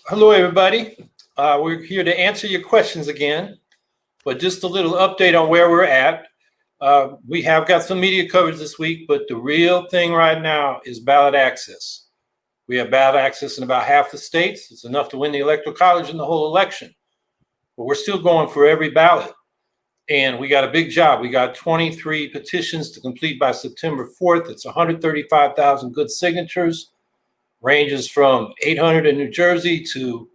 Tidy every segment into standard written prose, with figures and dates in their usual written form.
Hello, everybody. We're here to answer your questions again, but just a little update on where we're at. We have got some media coverage this week, but the real thing right now is ballot access. We have ballot access in about half the states. It's enough to win the Electoral College and the whole election, but we're still going for every ballot. And we got a big job. We got 23 petitions to complete by September 4th. It's 135,000 good signatures, ranges from 800 in New Jersey to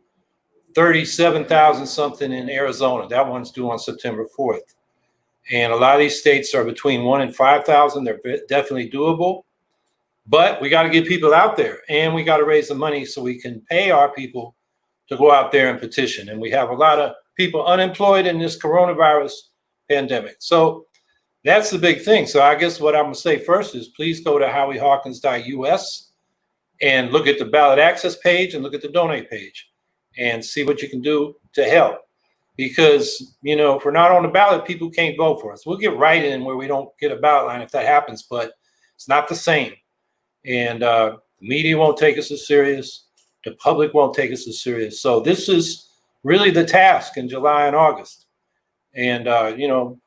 37,000 something in Arizona. That one's due on September 4th. And a lot of these states are between 1 and 5,000. They're definitely doable. But we got to get people out there, and we got to raise the money so we can pay our people to go out there and petition. And we have a lot of people unemployed in this coronavirus pandemic. So that's the big thing. So I guess what I'm going to say first is please go to howiehawkins.us and look at the ballot access page and look at the donate page and see what you can do to help. Because, you know, if we're not on the ballot, people can't vote for us. We'll get right in where we don't get a ballot line if that happens, but it's not the same. And the media won't take us as serious. The public won't take us as serious. So this is really the task in July and August. And, you know,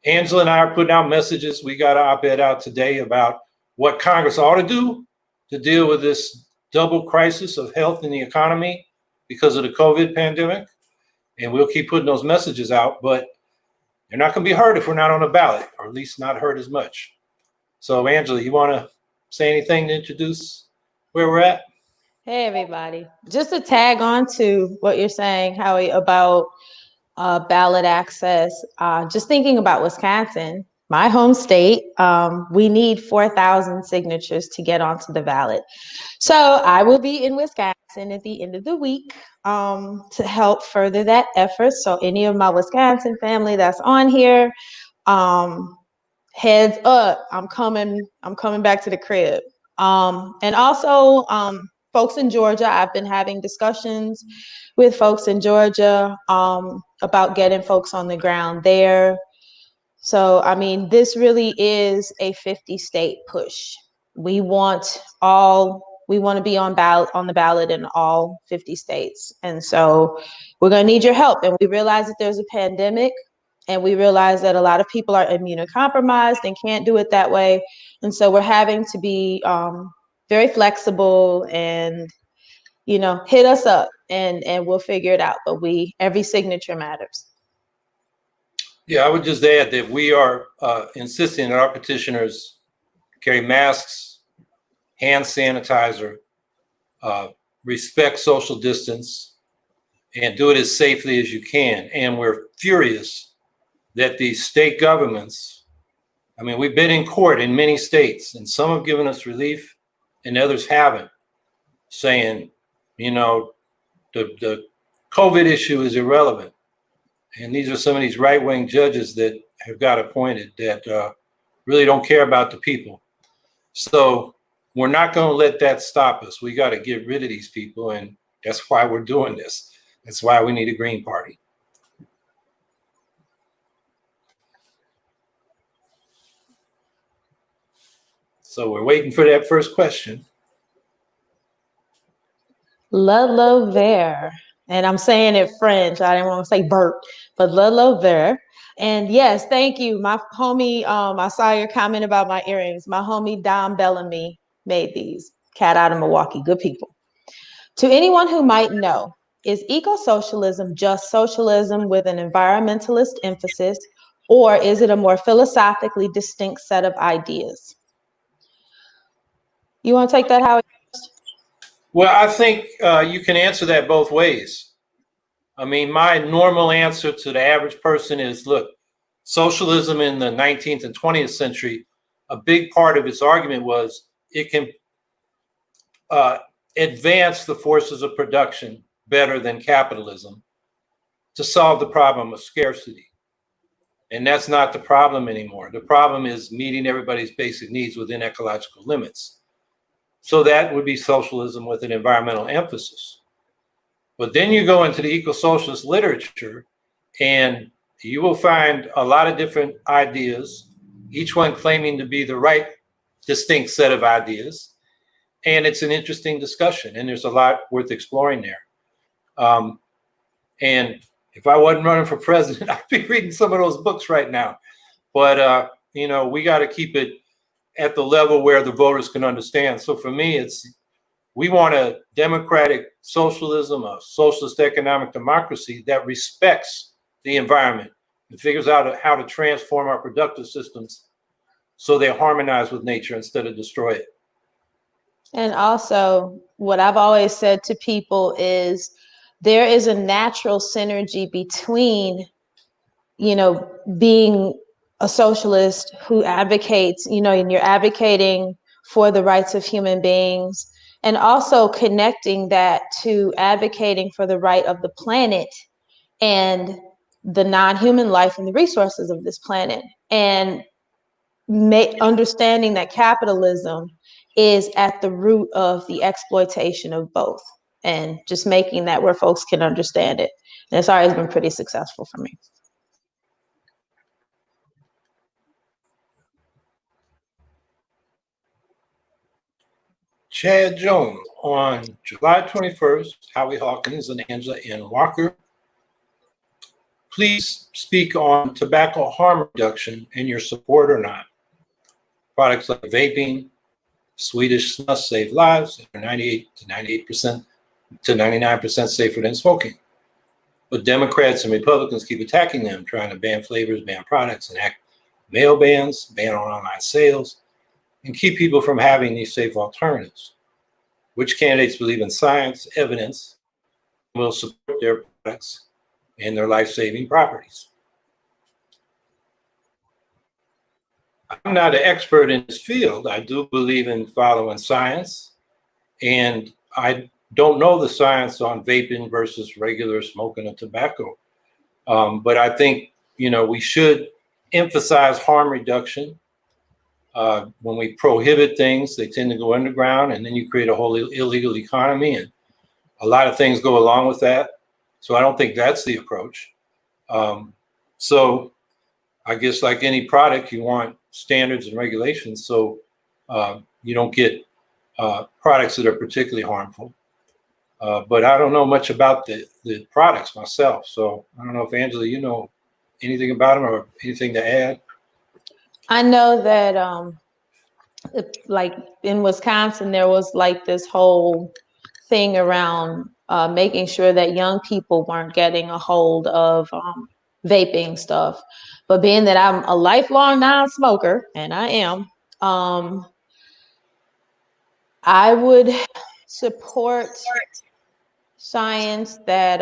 Angela and I are putting out messages. We got an op-ed out today about what Congress ought to do to deal with this double crisis of health and the economy because of the COVID pandemic. And we'll keep putting those messages out, but they're not going to be heard if we're not on the ballot, or at least not heard as much. So, Angela, you want to say anything to introduce where we're at? Hey, everybody. Just to tag on to what you're saying, Howie, about ballot access, just thinking about Wisconsin, my home state, we need 4,000 signatures to get onto the ballot. So I will be in Wisconsin at the end of the week to help further that effort. So any of my Wisconsin family that's on here, heads up, I'm coming back to the crib. And also, folks in Georgia, I've been having discussions with folks in Georgia about getting folks on the ground there. So, I mean, this really is a 50-state push. We want to be on the ballot in all 50 states. And so we're going to need your help. And we realize that there's a pandemic, and we realize that a lot of people are immunocompromised and can't do it that way. And so we're having to be very flexible and, you know, hit us up and we'll figure it out. But every signature matters. Yeah, I would just add that we are insisting that our petitioners carry masks, hand sanitizer, respect social distance, and do it as safely as you can. And we're furious that these state governments, I mean, we've been in court in many states, and some have given us relief and others haven't, saying, you know, the COVID issue is irrelevant. And these are some of these right-wing judges that have got appointed that really don't care about the people. So we're not going to let that stop us. We got to get rid of these people, and that's why we're doing this. That's why we need a Green Party. So we're waiting for that first question. Le Vert. And I'm saying it French. I didn't want to say Bert, but Le Vert. And yes, thank you. My homie, I saw your comment about my earrings. My homie Dom Bellamy made these. Cat out of Milwaukee. Good people. To anyone who might know, is eco-socialism just socialism with an environmentalist emphasis, or is it a more philosophically distinct set of ideas? You want to take that, Howie? Well, I think you can answer that both ways. I mean, my normal answer to the average person is, look, socialism in the 19th and 20th century, a big part of its argument was it can advance the forces of production better than capitalism to solve the problem of scarcity. And that's not the problem anymore. The problem is meeting everybody's basic needs within ecological limits. So that would be socialism with an environmental emphasis. But then you go into the eco-socialist literature and you will find a lot of different ideas, each one claiming to be the right distinct set of ideas. And it's an interesting discussion, and there's a lot worth exploring there. And if I wasn't running for president, I'd be reading some of those books right now. But, we got to keep it at the level where the voters can understand. So for me, we want a democratic socialism, a socialist economic democracy that respects the environment and figures out how to transform our productive systems so they harmonize with nature instead of destroy it. And also, what I've always said to people is there is a natural synergy between, being a socialist who advocates, and you're advocating for the rights of human beings, and also connecting that to advocating for the right of the planet and the non-human life and the resources of this planet. And understanding that capitalism is at the root of the exploitation of both, and just making that where folks can understand it. And it's always been pretty successful for me. Chad Jones, on July 21st, Howie Hawkins and Angela N. Walker, please speak on tobacco harm reduction and your support or not. Products like vaping, Swedish snuff save lives, are 98 to 98% to 99% safer than smoking. But Democrats and Republicans keep attacking them, trying to ban flavors, ban products, enact mail bans, ban online sales, and keep people from having these safe alternatives. Which candidates believe in science, evidence, and will support their products and their life-saving properties? I'm not an expert in this field. I do believe in following science, and I don't know the science on vaping versus regular smoking of tobacco. But I think, we should emphasize harm reduction. When we prohibit things, they tend to go underground, and then you create a whole illegal economy, and a lot of things go along with that. So I don't think that's the approach. So I guess like any product, you want standards and regulations so you don't get products that are particularly harmful. But I don't know much about the products myself. So I don't know if Angela, you know anything about them or anything to add? I know that like in Wisconsin, there was like this whole thing around making sure that young people weren't getting a hold of vaping stuff. But being that I'm a lifelong non-smoker, and I am, I would support science that,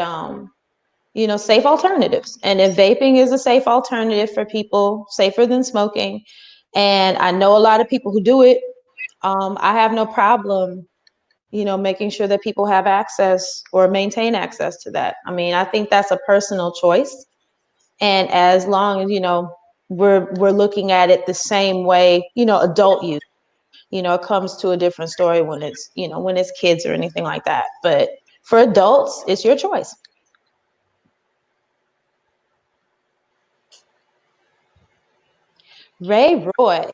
safe alternatives. And if vaping is a safe alternative for people, safer than smoking, and I know a lot of people who do it, I have no problem, making sure that people have access or maintain access to that. I mean, I think that's a personal choice. And as long as, we're looking at it the same way, adult use, it comes to a different story when it's, when it's kids or anything like that. But for adults, it's your choice. Ray Roy,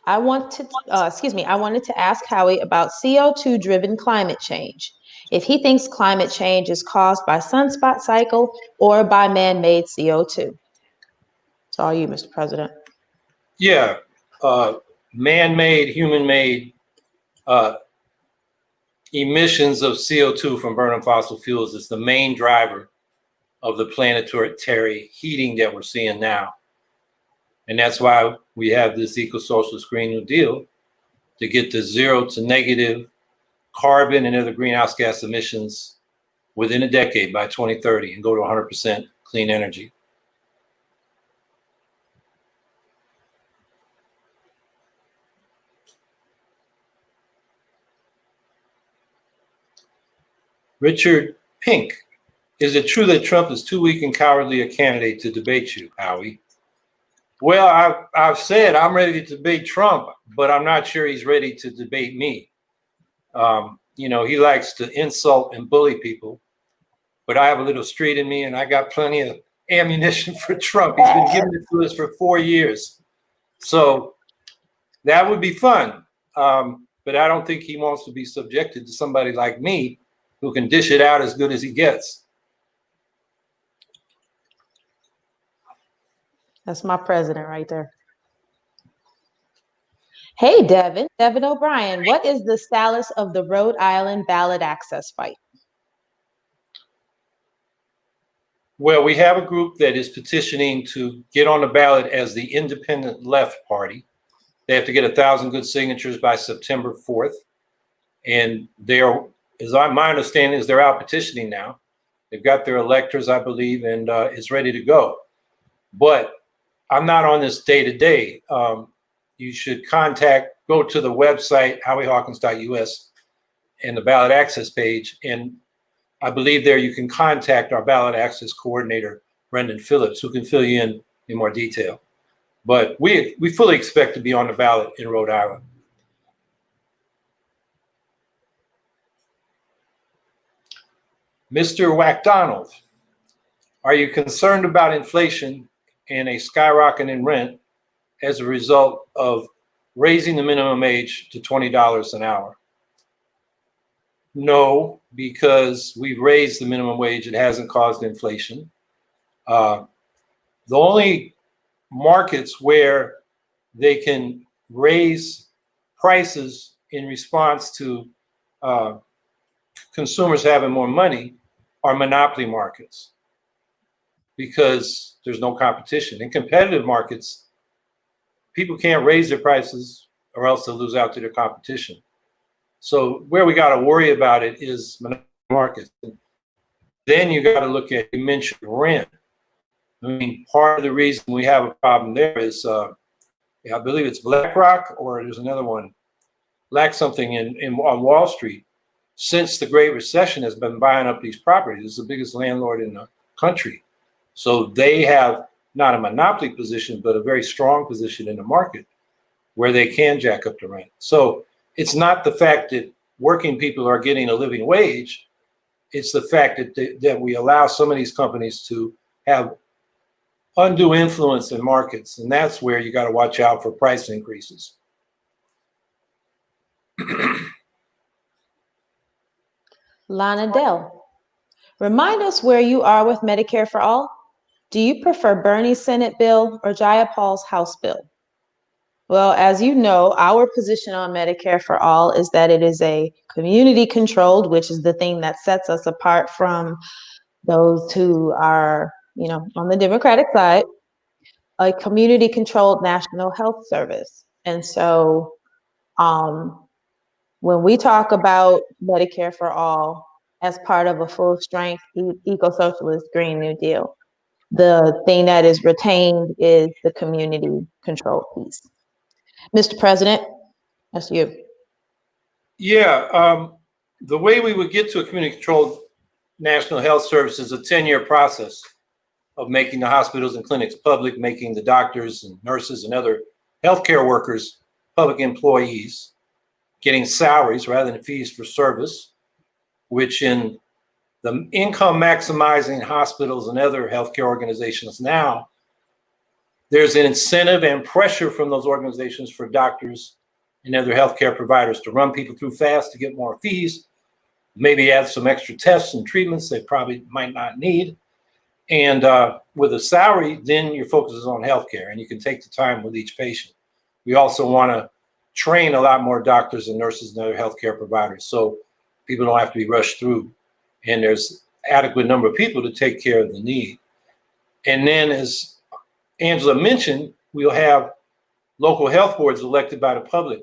I wanted to ask Howie about CO2 driven climate change. If he thinks climate change is caused by sunspot cycle or by man-made CO2. It's all you, Mr. President. Yeah, man-made, human-made emissions of CO2 from burning fossil fuels is the main driver of the planetary heating that we're seeing now. And that's why we have this eco-socialist Green New Deal to get to zero to negative carbon and other greenhouse gas emissions within a decade by 2030 and go to 100% clean energy. Richard Pink, is it true that Trump is too weak and cowardly a candidate to debate you, Howie? Well, I've said I'm ready to debate Trump, but I'm not sure he's ready to debate me. He likes to insult and bully people, but I have a little street in me and I got plenty of ammunition for Trump. He's been giving it to us for 4 years. So that would be fun. But I don't think he wants to be subjected to somebody like me who can dish it out as good as he gets. That's my president right there. Hey, Devin O'Brien, what is the status of the Rhode Island ballot access fight? Well, we have a group that is petitioning to get on the ballot as the Independent Left Party. They have to get 1,000 good signatures by September 4th. And they are, as my understanding is, they're out petitioning now. They've got their electors, I believe, and it's ready to go. But I'm not on this day to day. You should go to the website, howiehawkins.us, and the ballot access page. And I believe there you can contact our ballot access coordinator, Brendan Phillips, who can fill you in more detail. But we fully expect to be on the ballot in Rhode Island. Mr. McDonald, are you concerned about inflation and a skyrocket in rent as a result of raising the minimum age to $20 an hour? No, because we've raised the minimum wage. It hasn't caused inflation. The only markets where they can raise prices in response to consumers having more money are monopoly markets, because there's no competition. In competitive markets, people can't raise their prices or else they'll lose out to their competition. So where we got to worry about it is monopoly markets. Then you got to look at, you mentioned rent. I mean, part of the reason we have a problem there is, I believe it's BlackRock, or there's another one, Black something on Wall Street, since the Great Recession has been buying up these properties. It's the biggest landlord in the country. So they have not a monopoly position, but a very strong position in the market where they can jack up the rent. So it's not the fact that working people are getting a living wage. It's the fact that we allow some of these companies to have undue influence in markets. And that's where you got to watch out for price increases. Lana Dell, remind us where you are with Medicare for All. Do you prefer Bernie's Senate bill or Jayapal's House bill? Well, as you know, our position on Medicare for All is that it is a community controlled, which is the thing that sets us apart from those who are, on the Democratic side, a community controlled national health service. And so when we talk about Medicare for All as part of a full strength eco-socialist Green New Deal, the thing that is retained is the community control piece. Mr. President, that's you. Yeah, the way we would get to a community controlled national health service is a 10-year process of making the hospitals and clinics public, making the doctors and nurses and other healthcare workers public employees, getting salaries rather than fees for service, which in the income maximizing hospitals and other healthcare organizations now, there's an incentive and pressure from those organizations for doctors and other healthcare providers to run people through fast to get more fees, maybe add some extra tests and treatments they probably might not need. And with a salary, then your focus is on healthcare and you can take the time with each patient. We also want to train a lot more doctors and nurses and other healthcare providers so people don't have to be rushed through. And there's adequate number of people to take care of the need. And then, as Angela mentioned, we'll have local health boards elected by the public.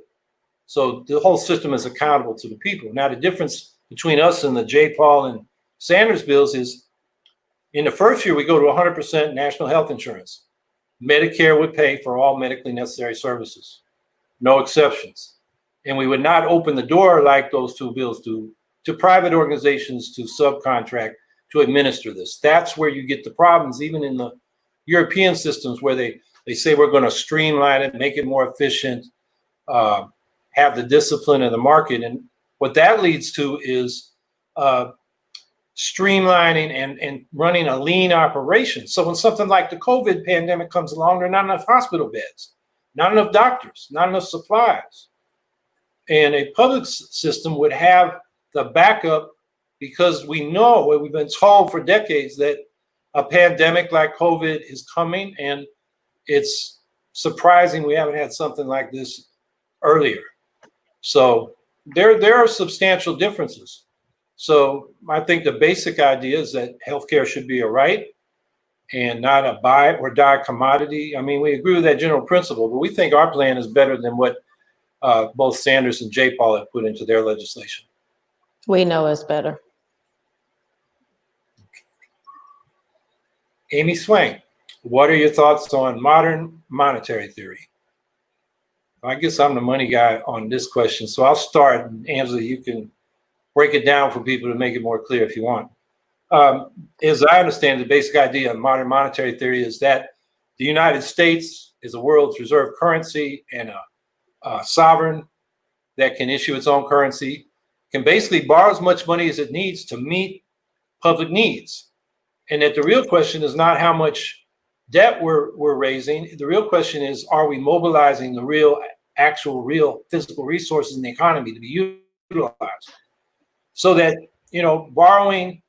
So the whole system is accountable to the people. Now, the difference between us and the J. Paul and Sanders bills is in the first year, we go to 100% national health insurance. Medicare would pay for all medically necessary services, no exceptions. And we would not open the door like those two bills do to private organizations to subcontract to administer this. That's where you get the problems, even in the European systems where they say we're going to streamline it, make it more efficient, have the discipline of the market. And what that leads to is streamlining and running a lean operation. So when something like the COVID pandemic comes along, there are not enough hospital beds, not enough doctors, not enough supplies. And a public system would have the backup because we know, and we've been told for decades, that a pandemic like COVID is coming, and it's surprising we haven't had something like this earlier. So there are substantial differences. So I think the basic idea is that healthcare should be a right and not a buy or die commodity. I mean, we agree with that general principle, but we think our plan is better than what both Sanders and Jay Paul have put into their legislation. We know it's better. Amy Swain, what are your thoughts on modern monetary theory? I guess I'm the money guy on this question, so I'll start. Angela, you can break it down for people to make it more clear if you want. As I understand, the basic idea of modern monetary theory is that the United States is the world's reserve currency and a sovereign that can issue its own currency, can basically borrow as much money as it needs to meet public needs. And that the real question is not how much debt we're raising. The real question is, are we mobilizing the real physical resources in the economy to be utilized? So that, borrowing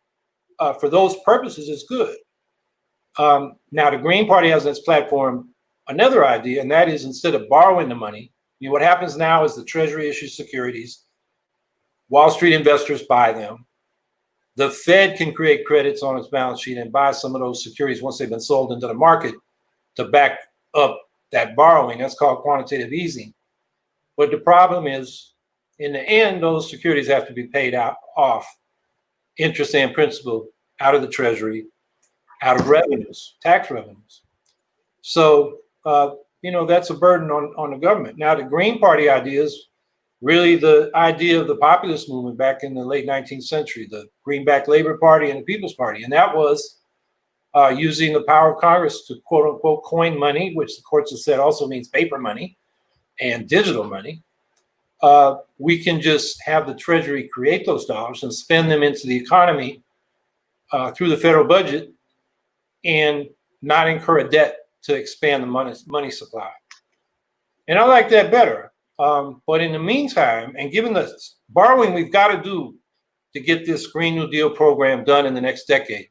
for those purposes is good. Now, the Green Party has on its platform another idea, and that is, instead of borrowing the money, what happens now is the Treasury issues securities, Wall Street investors buy them. The Fed can create credits on its balance sheet and buy some of those securities once they've been sold into the market to back up that borrowing. That's called quantitative easing. But the problem is, in the end, those securities have to be paid off, interest and principal, out of the Treasury, out of revenues, tax revenues. So, that's a burden on the government. Now, the Green Party idea is really the idea of the populist movement back in the late 19th century, the Greenback Labor Party and the People's Party. And that was using the power of Congress to, quote unquote, coin money, which the courts have said also means paper money and digital money. We can just have the Treasury create those dollars and spend them into the economy through the federal budget and not incur a debt to expand the money supply. And I like that better. But in the meantime, and given the borrowing we've got to do to get this Green New Deal program done in the next decade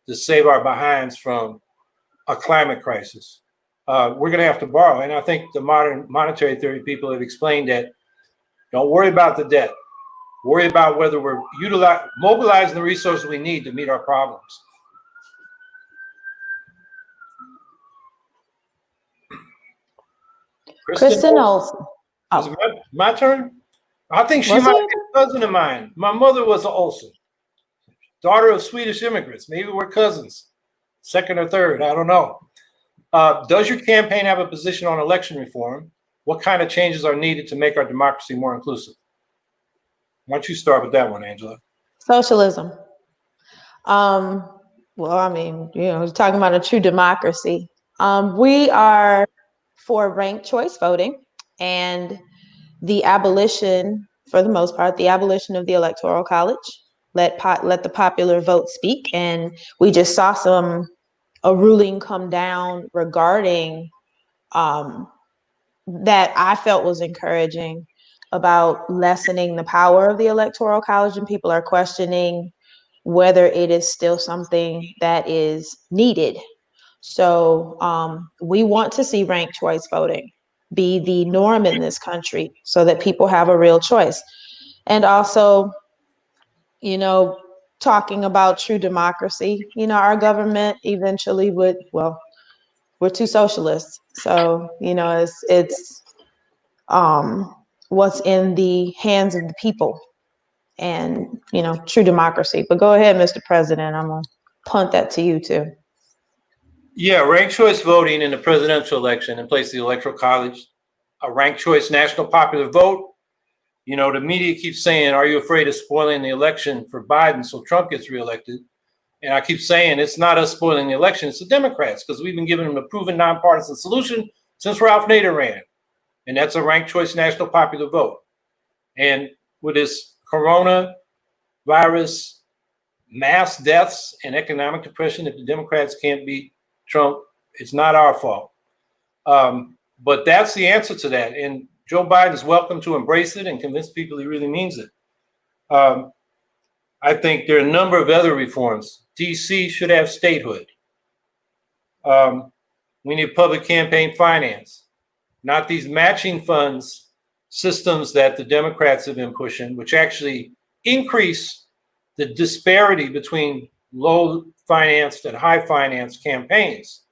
to save our behinds from a climate crisis, we're going to have to borrow. And I think the modern monetary theory people have explained that don't worry about the debt. Worry about whether we're mobilizing the resources we need to meet our problems. Kristen Olsen. Is it my turn? I think she might be a cousin of mine. My mother was an Olsen, daughter of Swedish immigrants. Maybe we're cousins, second or third. I don't know. Does your campaign have a position on election reform? What kind of changes are needed to make our democracy more inclusive? Why don't you start with that one, Angela? Socialism. Well, I mean, talking about a true democracy. We are for ranked choice voting and the abolition, for the most part, the abolition of the Electoral College. Let the popular vote speak. And we just saw a ruling come down regarding that I felt was encouraging about lessening the power of the Electoral College, and people are questioning whether it is still something that is needed. So we want to see ranked choice voting be the norm in this country so that people have a real choice. And also, talking about true democracy, our government eventually would, well, we're two socialists. So, it's what's in the hands of the people and, true democracy. But go ahead, Mr. President, I'm gonna punt that to you too. Yeah, ranked choice voting in the presidential election in place of the Electoral College, a ranked choice national popular vote. The media keeps saying, are you afraid of spoiling the election for Biden so Trump gets reelected? And I keep saying it's not us spoiling the election, it's the Democrats, because we've been giving them a proven nonpartisan solution since Ralph Nader ran. And that's a ranked choice national popular vote. And with this coronavirus, mass deaths and economic depression, if the Democrats can't beat Trump, it's not our fault. But that's the answer to that. And Joe Biden is welcome to embrace it and convince people he really means it. I I think there are a number of other reforms. DC should have statehood. We need public campaign finance, not these matching funds systems that the Democrats have been pushing, which actually increase the disparity between low financed and high financed campaigns.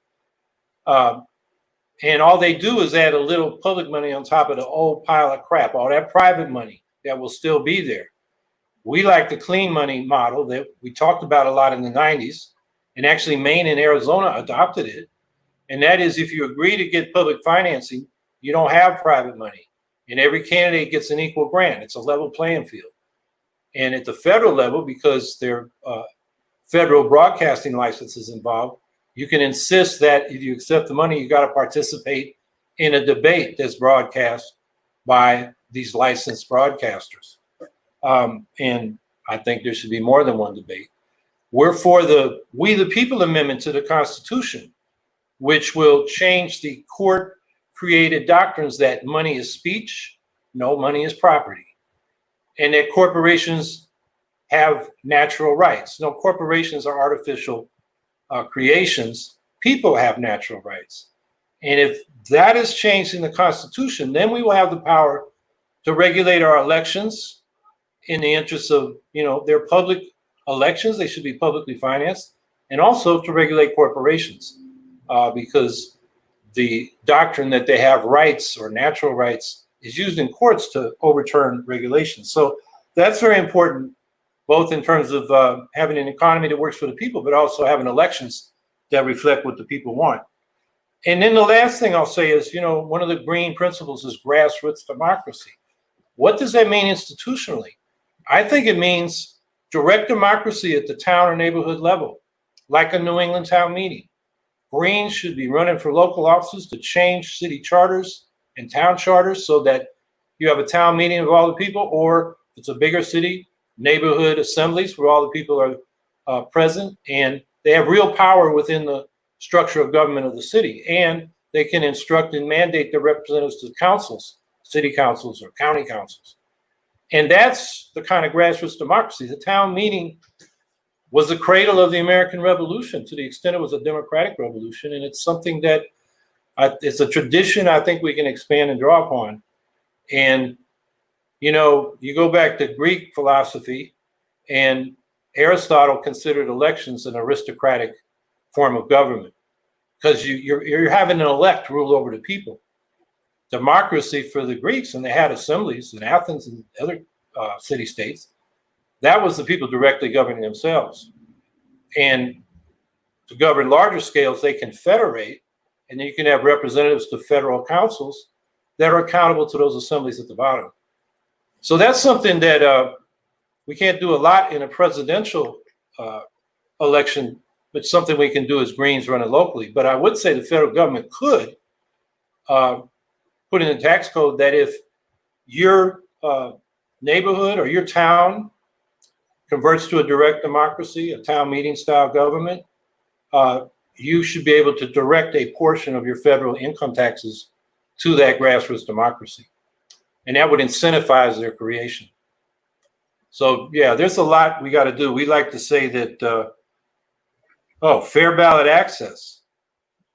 And all they do is add a little public money on top of the old pile of crap, all that private money that will still be there. We like the clean money model that we talked about a lot in the 90s, and actually Maine and Arizona adopted it. And that is, if you agree to get public financing, you don't have private money. And every candidate gets an equal grant. It's a level playing field. And at the federal level, because there are federal broadcasting licenses involved, you can insist that if you accept the money, you got to participate in a debate that's broadcast by these licensed broadcasters. And I think there should be more than one debate. We're for the We the People Amendment to the Constitution, which will change the court-created doctrines that money is speech, no, money is property, and that corporations have natural rights. No, corporations are artificial creations. People have natural rights. And if that is changed in the Constitution, then we will have the power to regulate our elections in the interest of, they're public elections, they should be publicly financed, and also to regulate corporations, because the doctrine that they have rights or natural rights is used in courts to overturn regulations. So that's very important, both in terms of having an economy that works for the people, but also having elections that reflect what the people want. And then the last thing I'll say is, one of the green principles is grassroots democracy. What does that mean institutionally? I think it means direct democracy at the town or neighborhood level, like a New England town meeting. Greens should be running for local offices to change city charters and town charters so that you have a town meeting of all the people, or if it's a bigger city, neighborhood assemblies where all the people are present, and they have real power within the structure of government of the city, and they can instruct and mandate their representatives to councils, city councils or county councils. And that's the kind of grassroots democracy. The town meeting was the cradle of the American Revolution to the extent it was a democratic revolution, and it's something that it's a tradition I think we can expand and draw upon. And you go back to Greek philosophy, and Aristotle considered elections an aristocratic form of government because you're having an elect rule over the people. Democracy for the Greeks, and they had assemblies in Athens and other city-states, that was the people directly governing themselves. And to govern larger scales, they can federate, and then you can have representatives to federal councils that are accountable to those assemblies at the bottom. So that's something that we can't do a lot in a presidential election, but something we can do as Greens running locally. But I would say the federal government could put in the tax code that if your neighborhood or your town converts to a direct democracy, a town meeting style government, you should be able to direct a portion of your federal income taxes to that grassroots democracy. And that would incentivize their creation. So yeah, there's a lot we got to do. We like to say that, fair ballot access.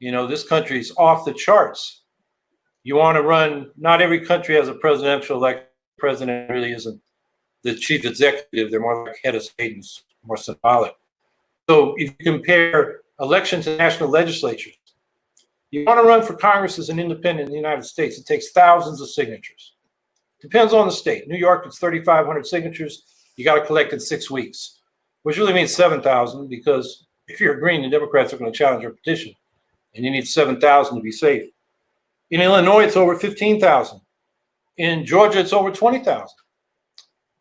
This country is off the charts. You want to run, not every country has a presidential election. The president really isn't the chief executive. They're more like head of state and more symbolic. So if you compare election to national legislatures, you want to run for Congress as an independent in the United States, it takes thousands of signatures. Depends on the state. New York, it's 3,500 signatures. You got to collect in 6 weeks, which really means 7,000, because if you're Green, the Democrats are going to challenge your petition, and you need 7,000 to be safe. In Illinois, it's over 15,000. In Georgia, it's over 20,000.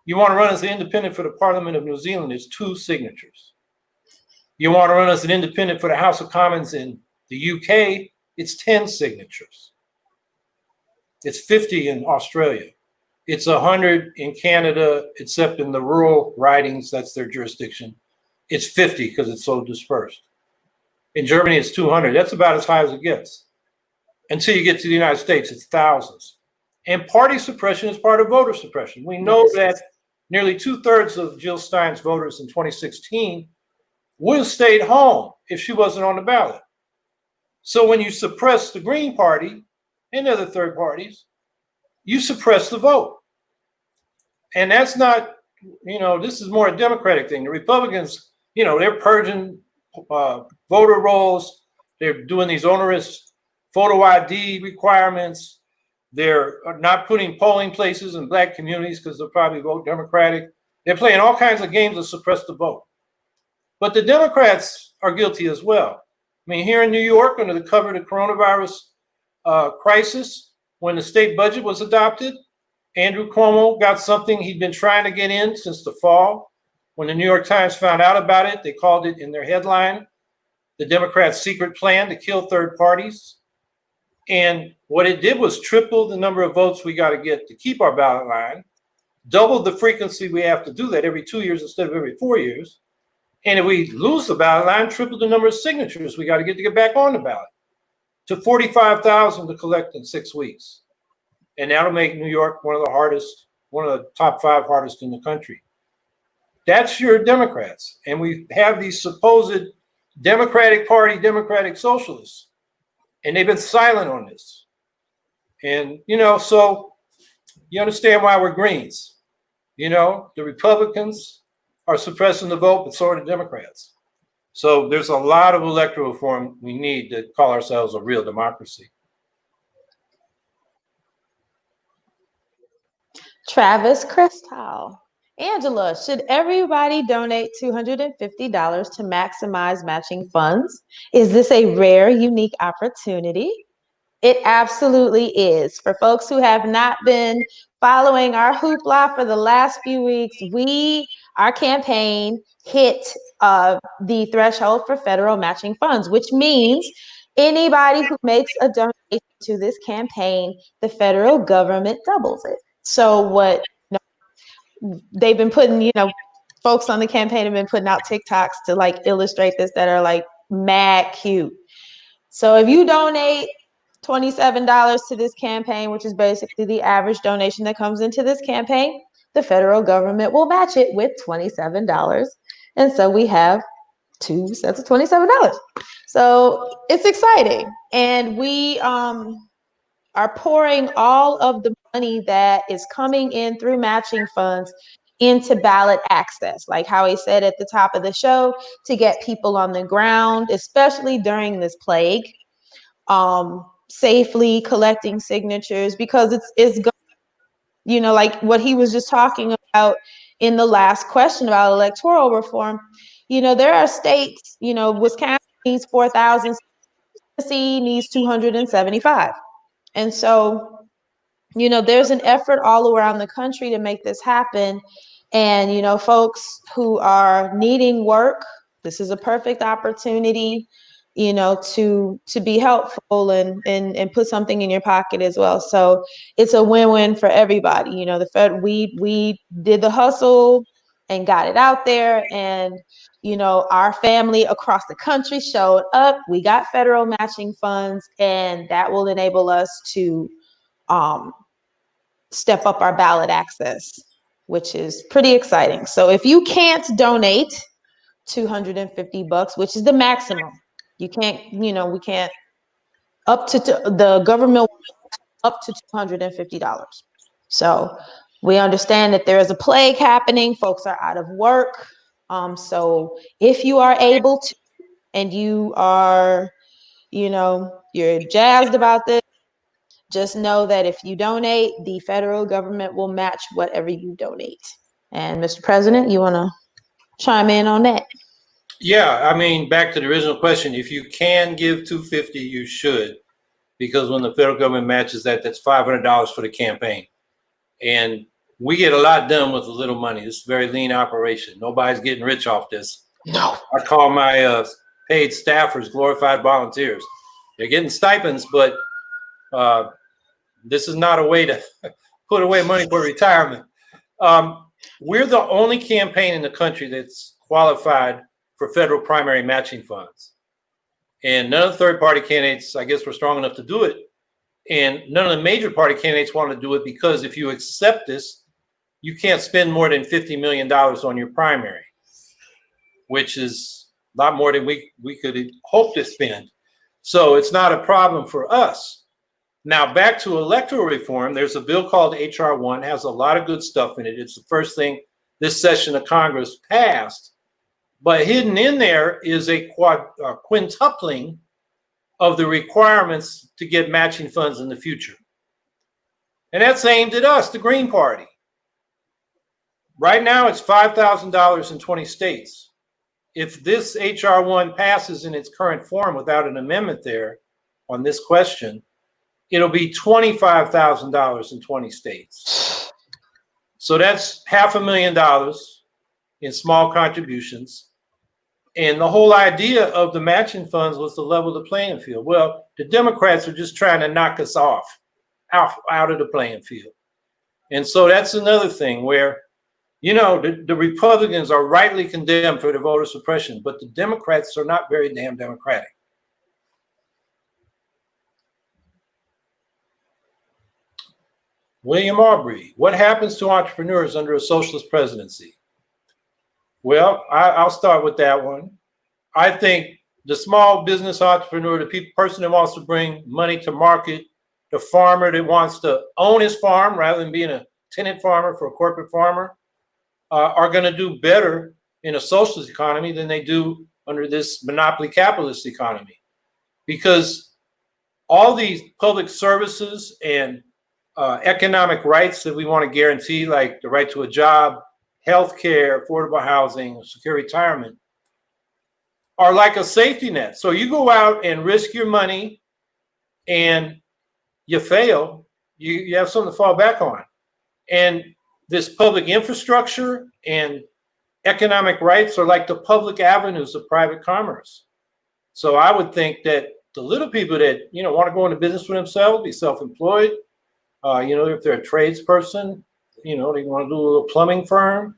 You want to run as an independent for the Parliament of New Zealand, it's 2 signatures. You want to run as an independent for the House of Commons in the UK, it's 10 signatures. It's 50 in Australia. It's 100 in Canada, except in the rural ridings, that's their jurisdiction. It's 50 because it's so dispersed. In Germany, it's 200. That's about as high as it gets. Until you get to the United States, it's thousands. And party suppression is part of voter suppression. We know that nearly 2/3 of Jill Stein's voters in 2016 would have stayed home if she wasn't on the ballot. So when you suppress the Green Party and other third parties, you suppress the vote. And that's not, this is more a Democratic thing. The Republicans, they're purging voter rolls. They're doing these onerous photo ID requirements. They're not putting polling places in Black communities because they'll probably vote Democratic. They're playing all kinds of games to suppress the vote. But the Democrats are guilty as well. I mean, here in New York, under the cover of the coronavirus crisis, when the state budget was adopted, Andrew Cuomo got something he'd been trying to get in since the fall. When the New York Times found out about it, they called it in their headline, the Democrats' secret plan to kill third parties. And what it did was triple the number of votes we got to get to keep our ballot line, double the frequency we have to do that every 2 years instead of every 4 years. And if we lose the ballot line, triple the number of signatures we got to get back on the ballot to 45,000 to collect in 6 weeks. And that'll make New York one of the top 5 hardest in the country. That's your Democrats. And we have these supposed Democratic Party, Democratic Socialists, and they've been silent on this. And, so you understand why we're Greens. The Republicans are suppressing the vote, but so are the Democrats. So there's a lot of electoral reform we need to call ourselves a real democracy. Travis Christal. Angela, should everybody donate $250 to maximize matching funds? Is this a rare, unique opportunity? It absolutely is. For folks who have not been following our hoopla for the last few weeks, our campaign hit the threshold for federal matching funds, which means anybody who makes a donation to this campaign, the federal government doubles it. So what they've been putting, folks on the campaign have been putting out TikToks to like illustrate this that are like mad cute. So if you donate $27 to this campaign, which is basically the average donation that comes into this campaign, the federal government will match it with $27. And so we have 2 sets of $27. So it's exciting. And we are pouring all of the money that is coming in through matching funds into ballot access, like Howie said at the top of the show, to get people on the ground, especially during this plague, safely collecting signatures, because it's like what he was just talking about in the last question about electoral reform. There are states, Wisconsin needs 4,000, Tennessee needs 275. And so, there's an effort all around the country to make this happen. And, folks who are needing work, this is a perfect opportunity, to be helpful and put something in your pocket as well. So it's a win-win for everybody. The Fed, we did the hustle and got it out there. And, our family across the country showed up. We got federal matching funds, and that will enable us to step up our ballot access, which is pretty exciting. So if you can't donate $250, which is the maximum, you can't, we can't up to the government up to $250. So we understand that there is a plague happening. Folks are out of work. So if you are able to, and you are, you're jazzed about this, just know that if you donate, the federal government will match whatever you donate. And Mr. President, you want to chime in on that? Yeah, I mean, back to the original question, if you can give $250, you should, because when the federal government matches that, that's $500 for the campaign. And we get a lot done with a little money. It's a very lean operation. Nobody's getting rich off this. No. I call my paid staffers glorified volunteers. They're getting stipends, but this is not a way to put away money for retirement. We're the only campaign in the country that's qualified for federal primary matching funds. And none of the third party candidates, I guess, were strong enough to do it. And none of the major party candidates want to do it because if you accept this, you can't spend more than $50 million on your primary, which is a lot more than we could hope to spend. So it's not a problem for us. Now, back to electoral reform, there's a bill called H.R. 1, has a lot of good stuff in it. It's the first thing this session of Congress passed. But hidden in there is a quintupling of the requirements to get matching funds in the future. And that's aimed at us, the Green Party. Right now, it's $5,000 in 20 states. If this H.R. 1 passes in its current form without an amendment there on this question, it'll be $25,000 in 20 states. So that's $500,000 in small contributions. And the whole idea of the matching funds was to level the playing field. Well, the Democrats are just trying to knock us out of the playing field. And so that's another thing where, you know, the Republicans are rightly condemned for the voter suppression, but the Democrats are not very damn democratic. William Aubrey, what happens to entrepreneurs under a socialist presidency? Well, I'll start with that one. I think the small business entrepreneur, the person that wants to bring money to market, the farmer that wants to own his farm rather than being a tenant farmer for a corporate farmer, are going to do better in a socialist economy than they do under this monopoly capitalist economy. Because all these public services and economic rights that we want to guarantee, like the right to a job, health care, affordable housing, secure retirement, are like a safety net. So you go out and risk your money and you fail, you have something to fall back on. And this public infrastructure and economic rights are like the public avenues of private commerce. So I would think that the little people that, you know, want to go into business for themselves, be self-employed, you know, if they're a tradesperson, you know, they want to do a little plumbing firm,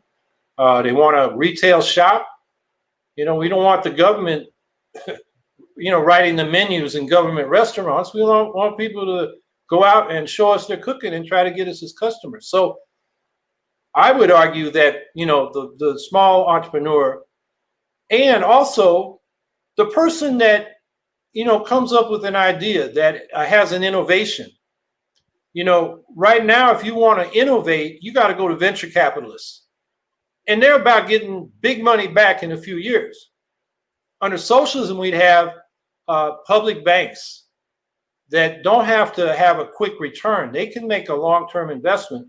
they want a retail shop. You know, we don't want the government, you know, writing the menus in government restaurants. We don't want people to go out and show us their cooking and try to get us as customers. So I would argue that, you know, the small entrepreneur and also the person that, you know, comes up with an idea that has an innovation. You know, right now, if you want to innovate, you got to go to venture capitalists. And they're about getting big money back in a few years. Under socialism, we'd have public banks that don't have to have a quick return. They can make a long-term investment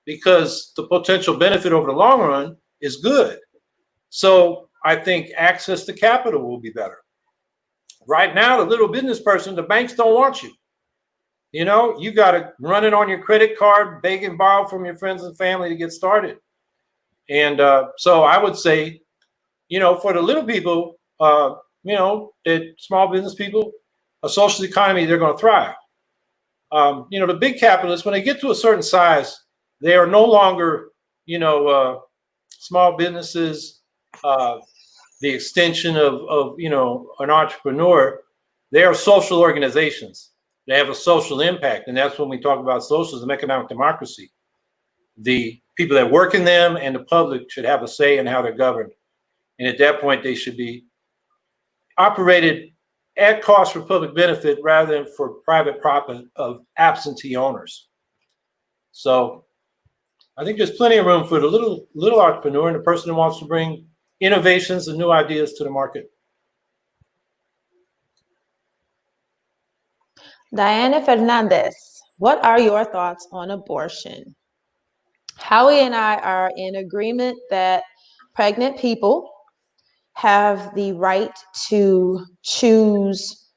because the potential benefit over the long run is good. So I think access to capital will be better. Right now, the little business person, the banks don't want you. You know, you got to run it on your credit card, beg and borrow from your friends and family to get started. And so I would say, you know, for the little people, you know, that small business people, a social economy, they're going to thrive. You know, the big capitalists, when they get to a certain size, they are no longer, you know, small businesses, the extension of, you know, an entrepreneur. They are social organizations. They have a social impact. And that's when we talk about socialism, economic democracy. The people that work in them and the public should have a say in how they're governed. And at that point, they should be operated at cost for public benefit rather than for private profit of absentee owners. So I think there's plenty of room for the little entrepreneur and the person who wants to bring innovations and new ideas to the market. Diana Fernandez, what are your thoughts on abortion? Howie and I are in agreement that pregnant people have the right to choose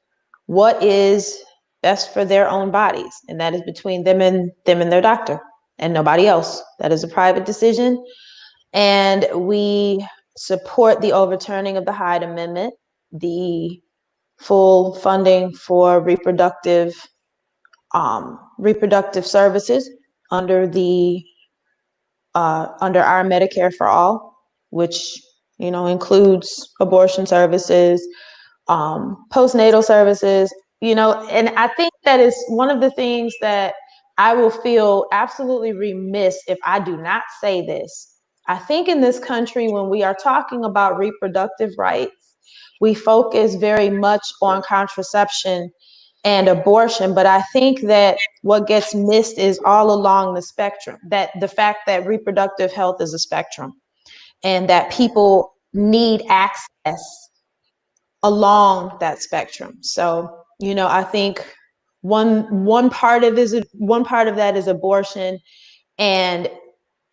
what is best for their own bodies, and that is between them and their doctor and nobody else. That is a private decision, and we support the overturning of the Hyde Amendment, the full funding for reproductive services under our Medicare for All, which, you know, includes abortion services, postnatal services, you know. And I think that is one of the things that I will feel absolutely remiss if I do not say this. I think in this country, when we are talking about reproductive rights, we focus very much on contraception and abortion. But I think that what gets missed is all along the spectrum, that the fact that reproductive health is a spectrum and that people need access along that spectrum. So, I think one part of that is abortion, and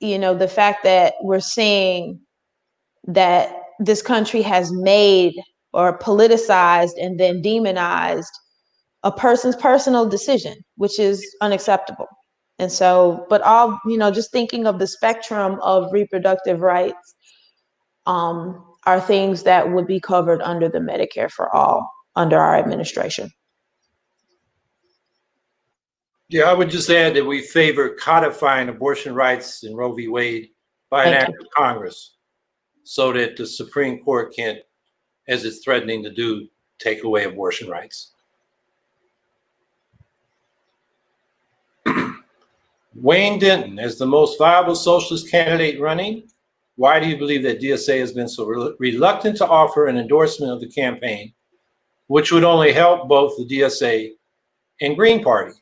the fact that we're seeing that this country has made or politicized and then demonized a person's personal decision, which is unacceptable. And so, but just thinking of the spectrum of reproductive rights are things that would be covered under the Medicare for All under our administration. Yeah, I would just add that we favor codifying abortion rights in Roe v. Wade by an act of Congress so that the Supreme Court can't, as it's threatening to do, take away abortion rights. Wayne Denton, as the most viable socialist candidate running, why do you believe that DSA has been so reluctant to offer an endorsement of the campaign, which would only help both the DSA and Green Party?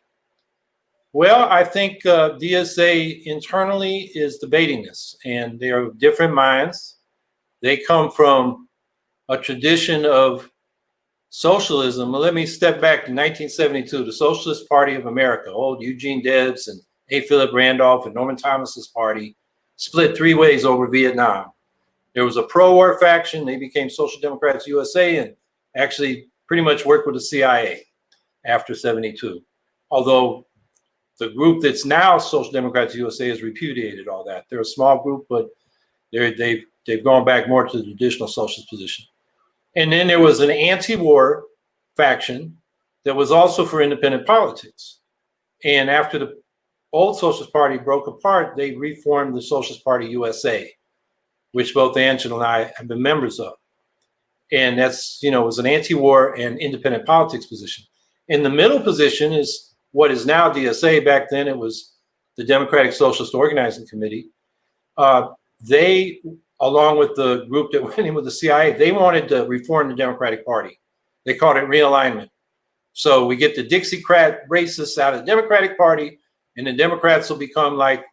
Well, I think DSA internally is debating this, and they are of different minds. They come from a tradition of socialism. Well, let me step back to 1972, the Socialist Party of America, old Eugene Debs and A. Philip Randolph and Norman Thomas's party, split three ways over Vietnam. There was a pro-war faction. They became Social Democrats USA and actually pretty much worked with the CIA after 72. Although the group that's now Social Democrats USA has repudiated all that. They're a small group, but they've gone back more to the traditional socialist position. And then there was an anti-war faction that was also for independent politics. And after the old Socialist Party broke apart, they reformed the Socialist Party USA, which both Angela and I have been members of. And that's, was an anti-war and independent politics position. In the middle position is what is now DSA. Back then it was the Democratic Socialist Organizing Committee. They, along with the group that went in with the CIA, they wanted to reform the Democratic Party. They called it realignment. So we get the Dixiecrat racists out of the Democratic Party, and the Democrats will become like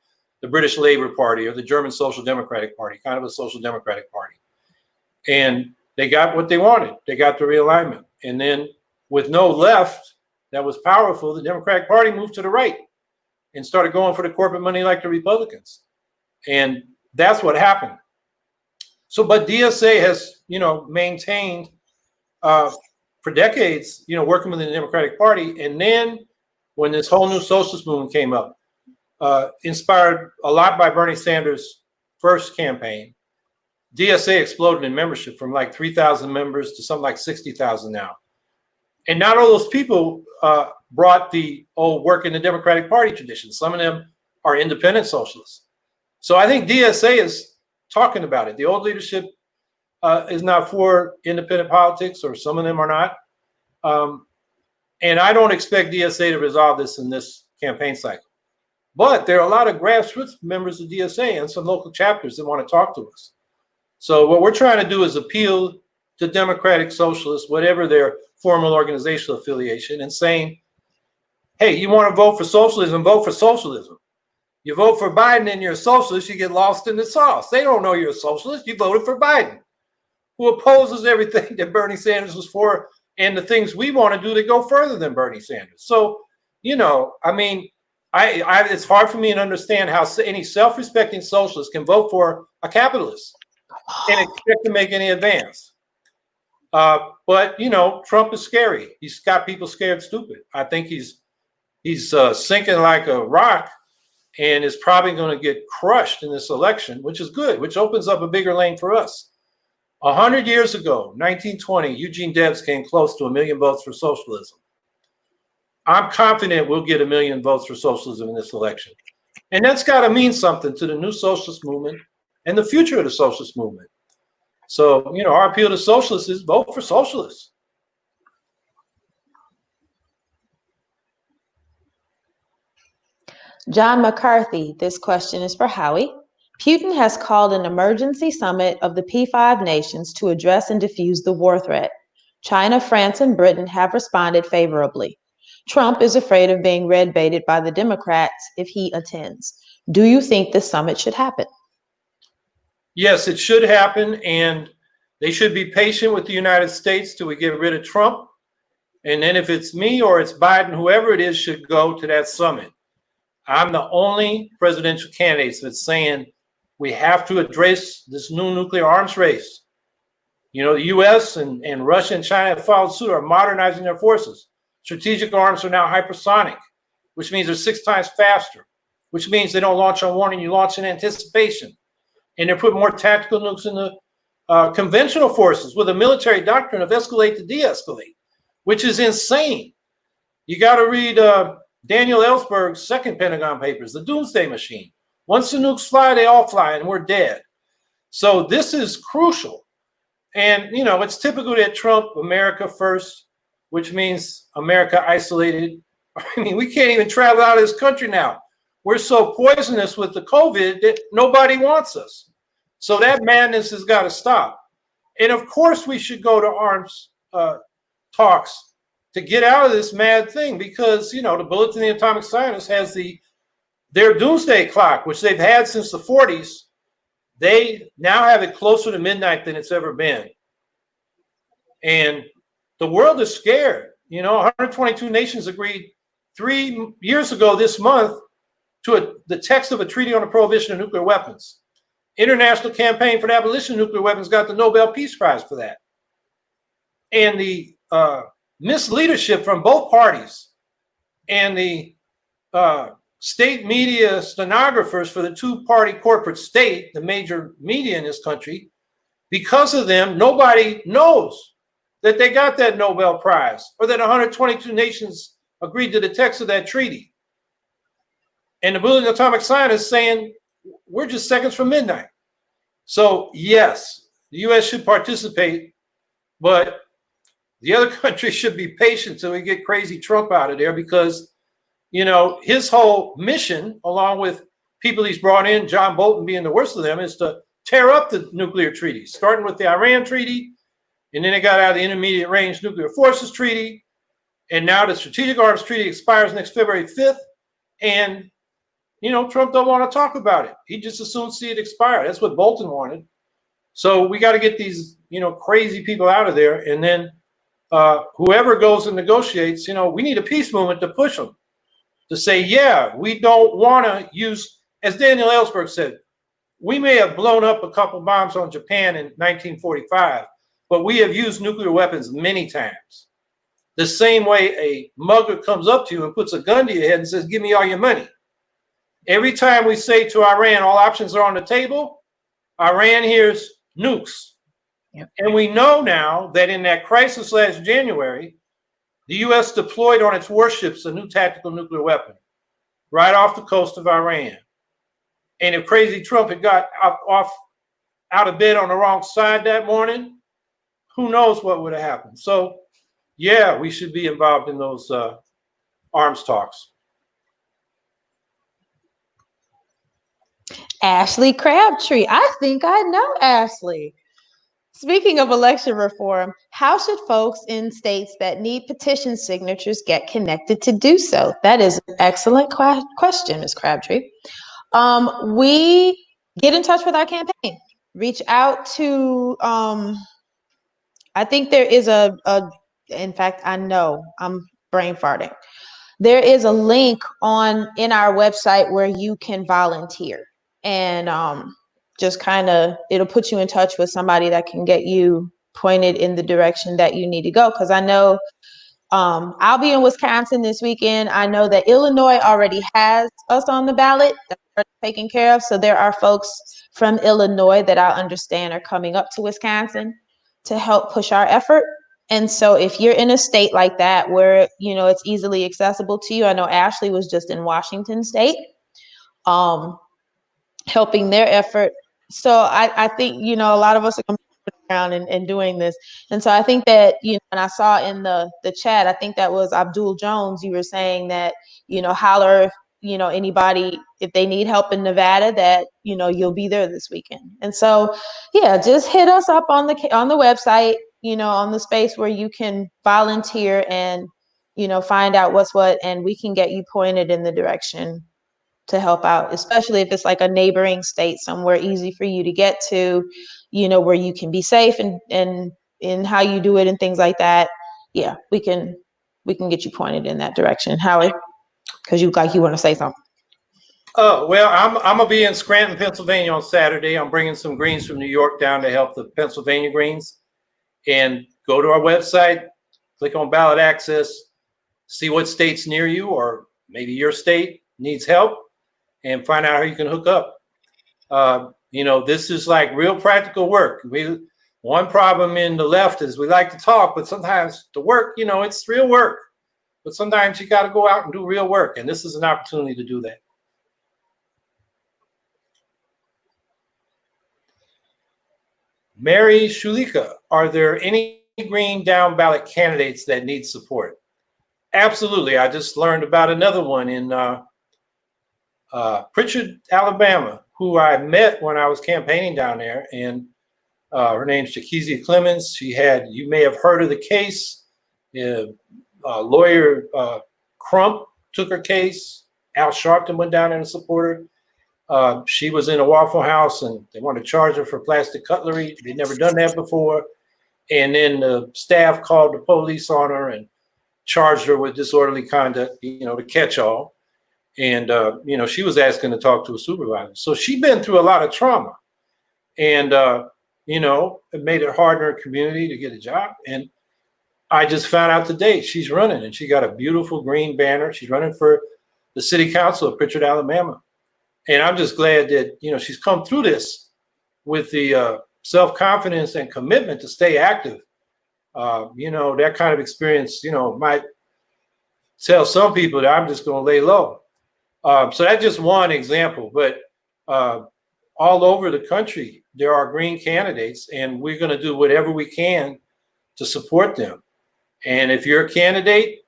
the British Labour Party or the German Social Democratic Party, kind of a social democratic party. And they got what they wanted. They got the realignment. And then with no left that was powerful, the Democratic Party moved to the right and started going for the corporate money like the Republicans. And that's what happened. So, but DSA has, maintained for decades, working with the Democratic Party. And then when this whole new socialist movement came up, inspired a lot by Bernie Sanders' first campaign, DSA exploded in membership from like 3,000 members to something like 60,000 now. And not all those people brought the old work in the Democratic Party tradition. Some of them are independent socialists. So I think DSA is talking about it. The old leadership is not for independent politics, or some of them are not. And I don't expect DSA to resolve this in this campaign cycle. But there are a lot of grassroots members of DSA and some local chapters that want to talk to us. So what we're trying to do is appeal to Democratic Socialists, whatever their formal organizational affiliation, and saying, hey, you want to vote for socialism, vote for socialism. You vote for Biden and you're a socialist, you get lost in the sauce. They don't know you're a socialist. You voted for Biden, who opposes everything that Bernie Sanders was for and the things we want to do that go further than Bernie Sanders. So, it's hard for me to understand how any self-respecting socialist can vote for a capitalist and expect to make any advance. But Trump is scary. He's got people scared stupid. I think he's sinking like a rock and is probably going to get crushed in this election, which is good, which opens up a bigger lane for us. 100 years ago, 1920, Eugene Debs came close to 1 million votes for socialism. I'm confident we'll get 1 million votes for socialism in this election. And that's got to mean something to the new socialist movement and the future of the socialist movement. So, our appeal to socialists is vote for socialists. John McCarthy, this question is for Howie. Putin has called an emergency summit of the P5 nations to address and defuse the war threat. China, France, and Britain have responded favorably. Trump is afraid of being red-baited by the Democrats if he attends. Do you think this summit should happen? Yes, it should happen, and they should be patient with the United States till we get rid of Trump. And then if it's me or it's Biden, whoever it is should go to that summit. I'm the only presidential candidate that's saying we have to address this new nuclear arms race. You know, the US and Russia and China have followed suit, are modernizing their forces. Strategic arms are now hypersonic, which means they're 6 times faster, which means they don't launch on warning, you launch in anticipation. And they're putting more tactical nukes in the conventional forces with a military doctrine of escalate to de-escalate, which is insane. You got to read Daniel Ellsberg's second Pentagon papers, the Doomsday Machine. Once the nukes fly, they all fly, and we're dead. So this is crucial. And, you know, it's typical that Trump, America first, which means America isolated. I mean, we can't even travel out of this country now. We're so poisonous with the COVID that nobody wants us. So that madness has got to stop. And of course, we should go to arms talks to get out of this mad thing, because, you know, the Bulletin of the Atomic Scientists has their doomsday clock, which they've had since the 40s. They now have it closer to midnight than it's ever been. And the world is scared. You know, 122 nations agreed 3 years ago this month to the text of a treaty on the prohibition of nuclear weapons. International Campaign for the Abolition of Nuclear Weapons got the Nobel Peace Prize for that. And the misleadership from both parties and the state media stenographers for the two-party corporate state, the major media in this country, because of them, nobody knows that they got that Nobel Prize or that 122 nations agreed to the text of that treaty. And the Bulletin of Atomic Science is saying we're just seconds from midnight. So yes, the U.S. should participate, but the other countries should be patient till we get crazy Trump out of there, because, you know, his whole mission, along with people he's brought in, John Bolton being the worst of them, is to tear up the nuclear treaties, starting with the Iran treaty, and then they got out of the Intermediate Range Nuclear Forces Treaty, and now the Strategic Arms Treaty expires next February 5th, and you know, Trump don't want to talk about it. He just as soon see it expire. That's what Bolton wanted. So we got to get these, you know, crazy people out of there. And then whoever goes and negotiates, you know, we need a peace movement to push them to say, yeah, we don't want to use, as Daniel Ellsberg said, we may have blown up a couple bombs on Japan in 1945, but we have used nuclear weapons many times. The same way a mugger comes up to you and puts a gun to your head and says, give me all your money. Every time we say to Iran, all options are on the table, Iran hears nukes. Yep. And we know now that in that crisis last January, the U.S. deployed on its warships a new tactical nuclear weapon right off the coast of Iran. And if crazy Trump had got out of bed on the wrong side that morning, who knows what would have happened. So, yeah, we should be involved in those arms talks. Ashley Crabtree. I think I know Ashley. Speaking of election reform, how should folks in states that need petition signatures get connected to do so? That is an excellent question, Ms. Crabtree. We get in touch with our campaign. Reach out to, I think there is in fact, I know, I'm brain farting. There is a link in our website where you can volunteer. And just kind of, it'll put you in touch with somebody that can get you pointed in the direction that you need to go. Because I know I'll be in Wisconsin this weekend. I know that Illinois already has us on the ballot that we're taken care of. So there are folks from Illinois that I understand are coming up to Wisconsin to help push our effort. And so if you're in a state like that where, you know, it's easily accessible to you, I know Ashley was just in Washington State. Helping their effort. So I think, you know, a lot of us are coming around and doing this. And so I think that, you know, and I saw in the chat, I think that was Abdul Jones, you were saying that, you know, holler, anybody, if they need help in Nevada, that, you'll be there this weekend. And so, yeah, just hit us up on the website, on the space where you can volunteer and, find out what's what, and we can get you pointed in the direction to help out, especially if it's like a neighboring state, somewhere easy for you to get to, where you can be safe and in how you do it and things like that. Yeah, we can get you pointed in that direction. Howie, because you want to say something. Oh, well, I'm gonna be in Scranton, Pennsylvania on Saturday. I'm bringing some greens from New York down to help the Pennsylvania greens. And go to our website, click on ballot access, see what state's near you, or maybe your state needs help, and find out how you can hook up. This is like real practical work. One problem in the left is we like to talk, but sometimes the work, it's real work. But sometimes you got to go out and do real work, and this is an opportunity to do that. Mary Shulika, are there any green down ballot candidates that need support? Absolutely. I just learned about another one in Pritchard, Alabama, who I met when I was campaigning down there. And her name's Jakezia Clemens. You may have heard of the case. Lawyer Crump took her case. Al Sharpton went down there to support her. She was in a Waffle House and they wanted to charge her for plastic cutlery. They'd never done that before. And then the staff called the police on her and charged her with disorderly conduct, the catch-all. And, she was asking to talk to a supervisor. So she'd been through a lot of trauma. And, it made it hard in her community to get a job. And I just found out today she's running and she got a beautiful green banner. She's running for the city council of Pritchard, Alabama. And I'm just glad that, she's come through this with the self-confidence and commitment to stay active. That kind of experience, might tell some people that I'm just going to lay low. So that's just one example, but all over the country, there are green candidates and we're going to do whatever we can to support them. And if you're a candidate,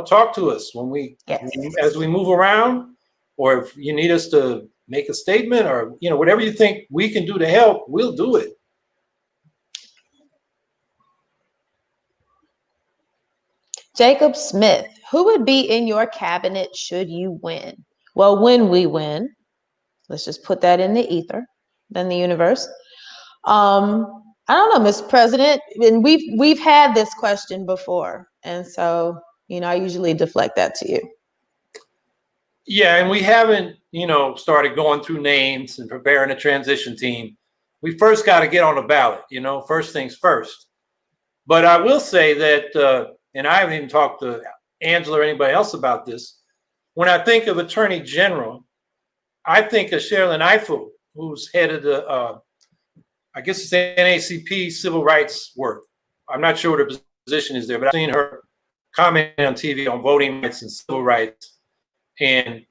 talk to us as we move around, or if you need us to make a statement or, whatever you think we can do to help, we'll do it. Jacob Smith, who would be in your cabinet should you win? Well, when we win, let's just put that in the ether, then the universe. I don't know, Mr. President, and we've had this question before, and so I usually deflect that to you. Yeah, and we haven't, started going through names and preparing a transition team. We first got to get on the ballot, first things first. But I will say that, and I haven't even talked to Angela or anybody else about this. When I think of Attorney General, I think of Sherilyn Ifill, who's head of the, I guess it's NAACP civil rights work. I'm not sure what her position is there, but I've seen her comment on TV on voting rights and civil rights. And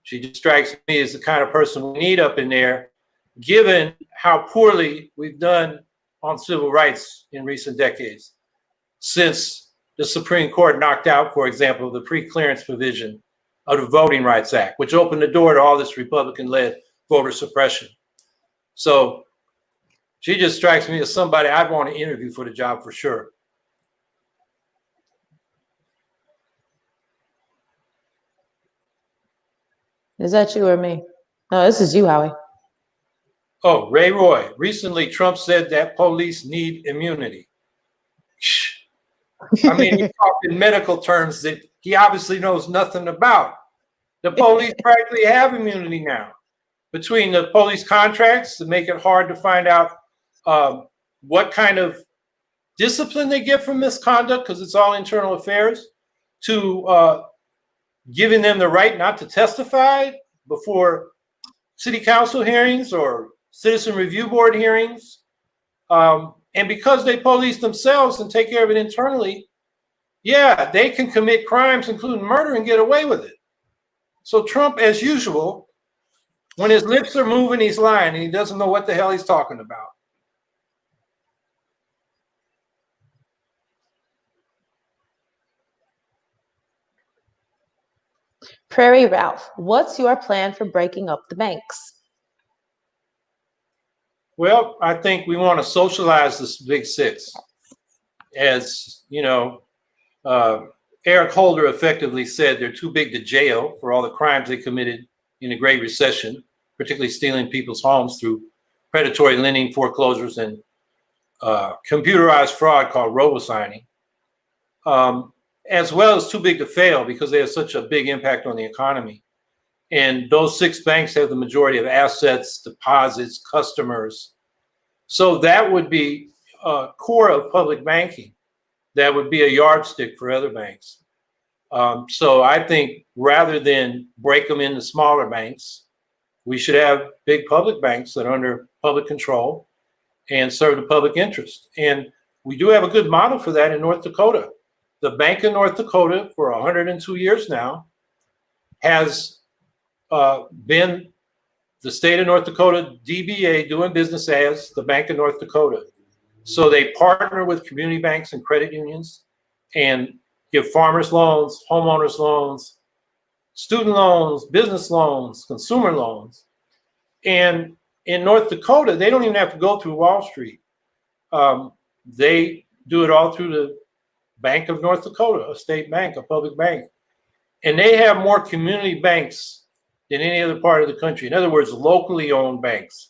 she just strikes me as the kind of person we need up in there, given how poorly we've done on civil rights in recent decades, since the Supreme Court knocked out, for example, the pre-clearance provision of the Voting Rights Act, which opened the door to all this Republican-led voter suppression. So she just strikes me as somebody I'd want to interview for the job for sure. Is that you or me? No, this is you, Howie. Oh, Ray Roy. Recently, Trump said that police need immunity. I mean, he talked in medical terms that he obviously knows nothing about. The police practically have immunity now. Between the police contracts to make it hard to find out what kind of discipline they get from misconduct, because it's all internal affairs, to giving them the right not to testify before city council hearings or citizen review board hearings. And because they police themselves and take care of it internally, yeah, they can commit crimes, including murder, and get away with it. So Trump, as usual, when his lips are moving, he's lying and he doesn't know what the hell he's talking about. Prarie Ralph, what's your plan for breaking up the banks? Well, I think we want to socialize this big six. As you know, Eric Holder effectively said they're too big to jail for all the crimes they committed in the Great Recession, particularly stealing people's homes through predatory lending, foreclosures, and computerized fraud called robo-signing, as well as too big to fail because they have such a big impact on the economy. And those six banks have the majority of assets, deposits, customers. So that would be a core of public banking. That would be a yardstick for other banks. So I think rather than break them into smaller banks, we should have big public banks that are under public control and serve the public interest. And we do have a good model for that in North Dakota. The Bank of North Dakota for 102 years now has been the state of North Dakota DBA, doing business as the Bank of North Dakota. So they partner with community banks and credit unions and give farmers loans, homeowners loans, student loans, business loans, consumer loans. And in North Dakota, they don't even have to go through Wall Street. They do it all through the Bank of North Dakota, a state bank, a public bank. And they have more community banks than any other part of the country. In other words, locally owned banks,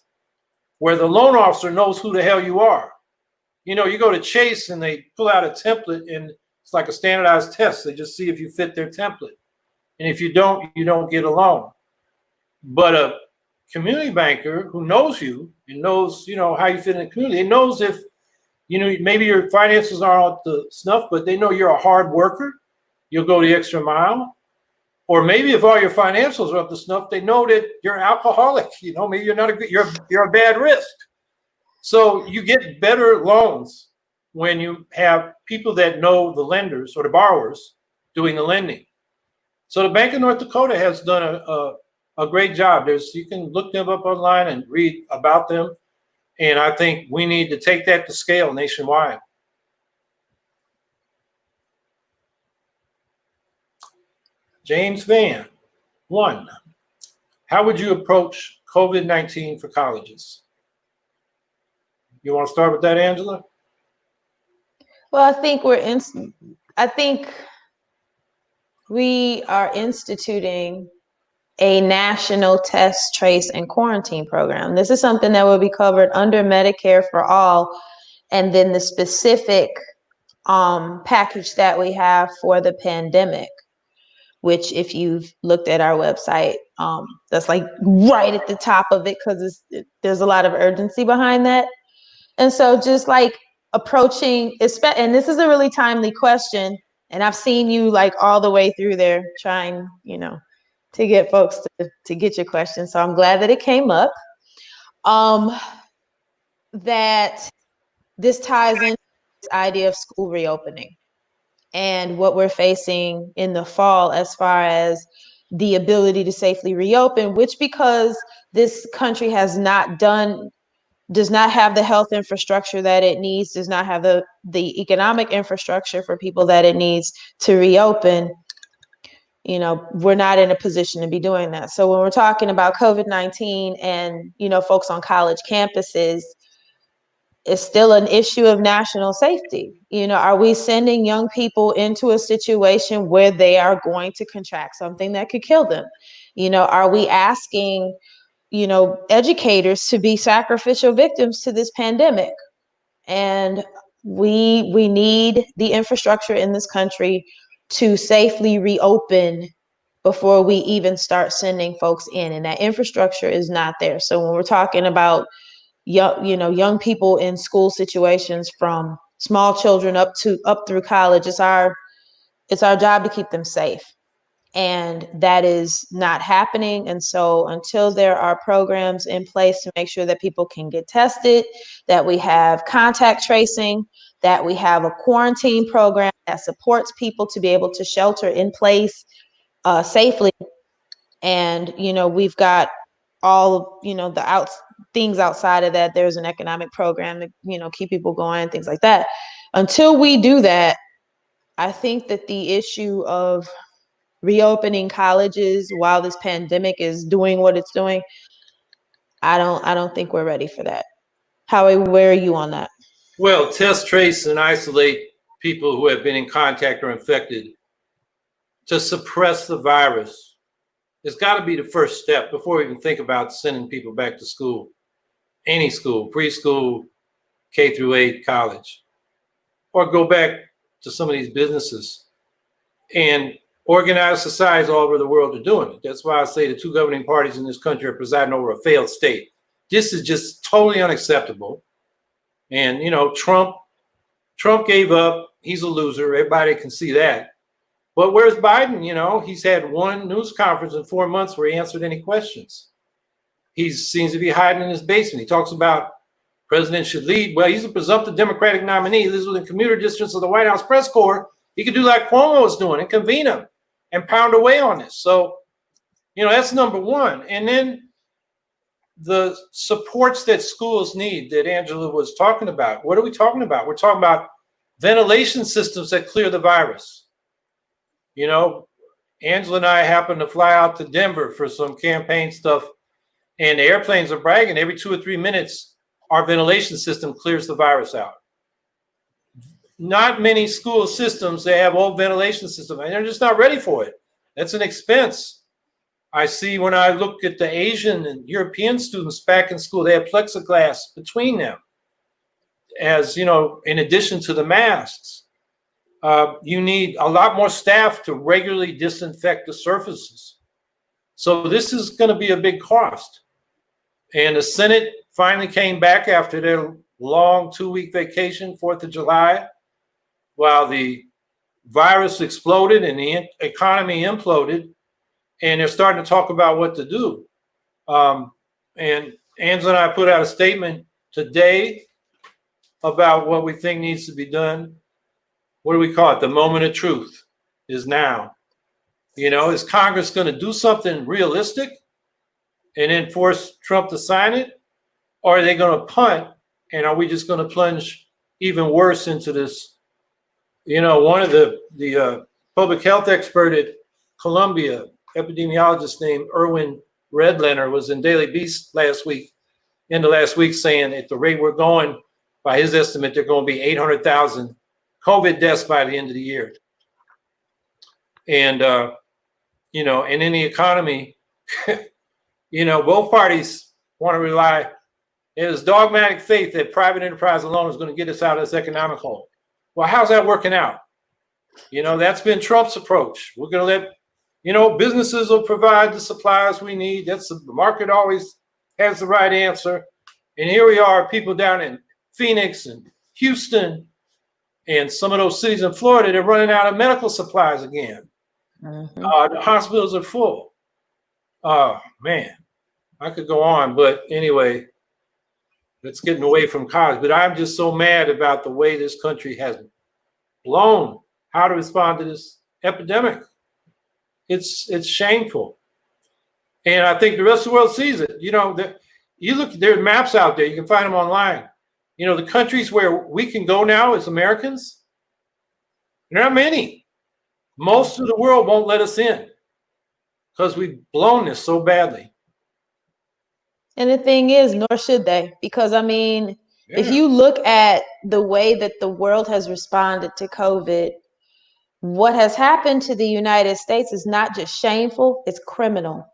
where the loan officer knows who the hell you are. You know, you go to Chase and they pull out a template and it's like a standardized test. They just see if you fit their template. And if you don't get a loan. But a community banker who knows you and knows, how you fit in the community, it knows if, maybe your finances aren't up to snuff, but they know you're a hard worker. You'll go the extra mile. Or maybe if all your financials are up to snuff, they know that you're alcoholic. Maybe you're not you're a bad risk. So you get better loans when you have people that know the lenders or the borrowers doing the lending. So the Bank of North Dakota has done a great job. You can look them up online and read about them. And I think we need to take that to scale nationwide. James Van, 1, how would you approach COVID-19 for colleges? You want to start with that, Angela? Well, I think we are instituting a national test, trace, and quarantine program. This is something that will be covered under Medicare for all, and then the specific package that we have for the pandemic, which if you've looked at our website, that's like right at the top of it because there's a lot of urgency behind that. And so just like approaching, and this is a really timely question, and I've seen you like all the way through there trying, to get folks to get your question. So I'm glad that it came up. That this ties into this idea of school reopening and what we're facing in the fall as far as the ability to safely reopen, which because this country does not have the health infrastructure that it needs, does not have the economic infrastructure for people that it needs to reopen, we're not in a position to be doing that. So when we're talking about COVID-19 and, folks on college campuses, it's still an issue of national safety. Are we sending young people into a situation where they are going to contract something that could kill them? Are we asking, educators to be sacrificial victims to this pandemic? And we need the infrastructure in this country to safely reopen before we even start sending folks in. And that infrastructure is not there. So when we're talking about young people in school situations from small children up through college, it's our job to keep them safe. And that is not happening. And so until there are programs in place to make sure that people can get tested, that we have contact tracing, that we have a quarantine program that supports people to be able to shelter in place safely. And, we've got all, things outside of that. There's an economic program to, keep people going, things like that. Until we do that, I think that the issue of reopening colleges while this pandemic is doing what it's doing, I don't think we're ready for that. Howie, where are you on that? Well, test, trace, and isolate people who have been in contact or infected to suppress the virus. It's got to be the first step before we even think about sending people back to school. Any school, preschool, K through 8, college, or go back to some of these businesses. And organized societies all over the world are doing it. That's why I say the two governing parties in this country are presiding over a failed state. This is just totally unacceptable. And, you know, Trump gave up. He's a loser. Everybody can see that. But where's Biden? You know, he's had one news conference in 4 months where he answered any questions. He seems to be hiding in his basement. He talks about president should lead. Well, he's a presumptive Democratic nominee. He lives within commuter distance of the White House press corps. He could do like Cuomo is doing and convene them and pound away on this. So, you know, that's number one. And then the supports that schools need that Angela was talking about. What are we talking about? We're talking about ventilation systems that clear the virus. You know, Angela and I happened to fly out to Denver for some campaign stuff, and the airplanes are bragging every 2 or 3 minutes, our ventilation system clears the virus out. Not many school systems, they have old ventilation system, and they're just not ready for it. That's an expense. I see when I look at the Asian and European students back in school, they have plexiglass between them, as you know, in addition to the masks. You need a lot more staff to regularly disinfect the surfaces. So this is going to be a big cost. And the Senate finally came back after their long 2-week vacation, 4th of July, while the virus exploded and the economy imploded, and they're starting to talk about what to do. And Angela and I put out a statement today about what we think needs to be done. What do we call it? The moment of truth is now. You know, is Congress going to do something realistic and then force Trump to sign it? Or are they going to punt, and are we just going to plunge even worse into this? You know, one of the public health expert at Columbia, epidemiologist named Erwin Redlener, was in Daily Beast last week, saying at the rate we're going, by his estimate, there are going to be 800,000 COVID deaths by the end of the year. And, you know, and in the economy, you know, both parties want to rely, it is dogmatic faith that private enterprise alone is going to get us out of this economic hole. Well, how's that working out? You know, that's been Trump's approach. We're going to let, you know, businesses will provide the supplies we need. That's the market always has the right answer. And here we are, people down in Phoenix and Houston and some of those cities in Florida, they're running out of medical supplies again. Mm-hmm. The hospitals are full. Oh, man, I could go on. But anyway, that's getting away from college. But I'm just so mad about the way this country has blown how to respond to this epidemic. It's shameful. And I think the rest of the world sees it. You know, you look, there are maps out there. You can find them online. You know, the countries where we can go now as Americans, there are not many. Most of the world won't let us in because we've blown this so badly. And the thing is, nor should they, because I mean, if you look at the way that the world has responded to COVID, what has happened to the United States is not just shameful, it's criminal.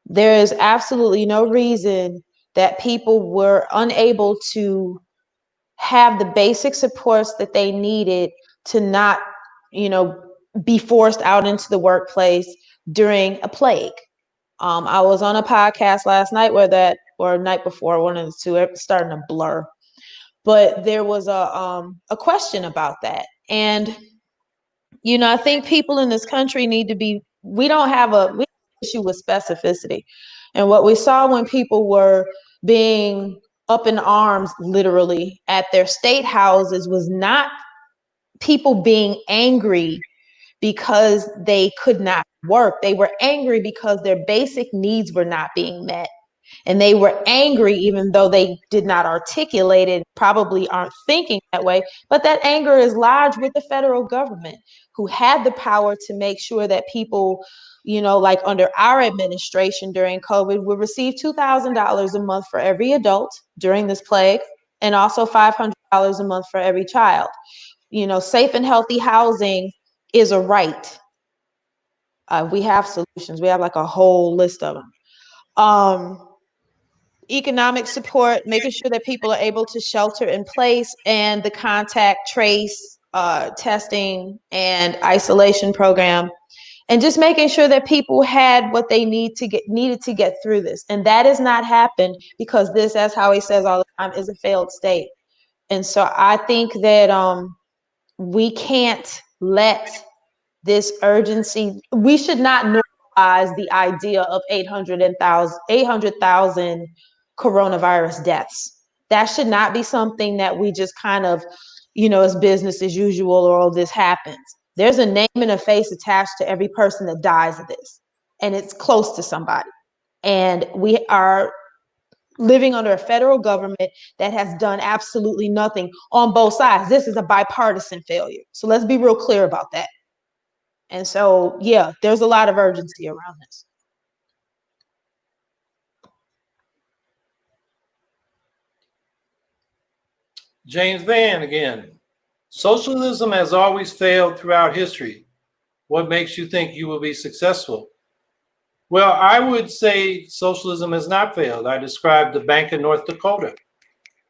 There is absolutely no reason that people were unable to have the basic supports that they needed to not, you know, be forced out into the workplace during a plague. I was on a podcast last night or night before, one of the two, it was starting to blur. But there was a question about that. And, you know, I think people in this country need to be, we have an issue with specificity. And what we saw when people were being up in arms, literally, at their state houses was not people being angry because they could not work. They were angry because their basic needs were not being met. And they were angry, even though they did not articulate it, probably aren't thinking that way. But that anger is lodged with the federal government, who had the power to make sure that people, like under our administration during COVID, would receive $2,000 a month for every adult during this plague, and also $500 a month for every child. Safe and healthy housing is a right. We have solutions. We have like a whole list of them. Economic support, making sure that people are able to shelter in place, and the contact trace, testing and isolation program, and just making sure that people had what they needed to get through this. And that has not happened because this, as Howie says all the time, is a failed state. And so I think that we can't let this urgency, we should not normalize the idea of 800,000 coronavirus deaths. That should not be something that we just kind of, as business as usual, or all this happens. There's a name and a face attached to every person that dies of this, and it's close to somebody. And we are living under a federal government that has done absolutely nothing on both sides. This is a bipartisan failure. So let's be real clear about that. And so, yeah, there's a lot of urgency around this. James Van again. Socialism has always failed throughout history. What makes you think you will be successful? Well, I would say socialism has not failed. I described the Bank of North Dakota.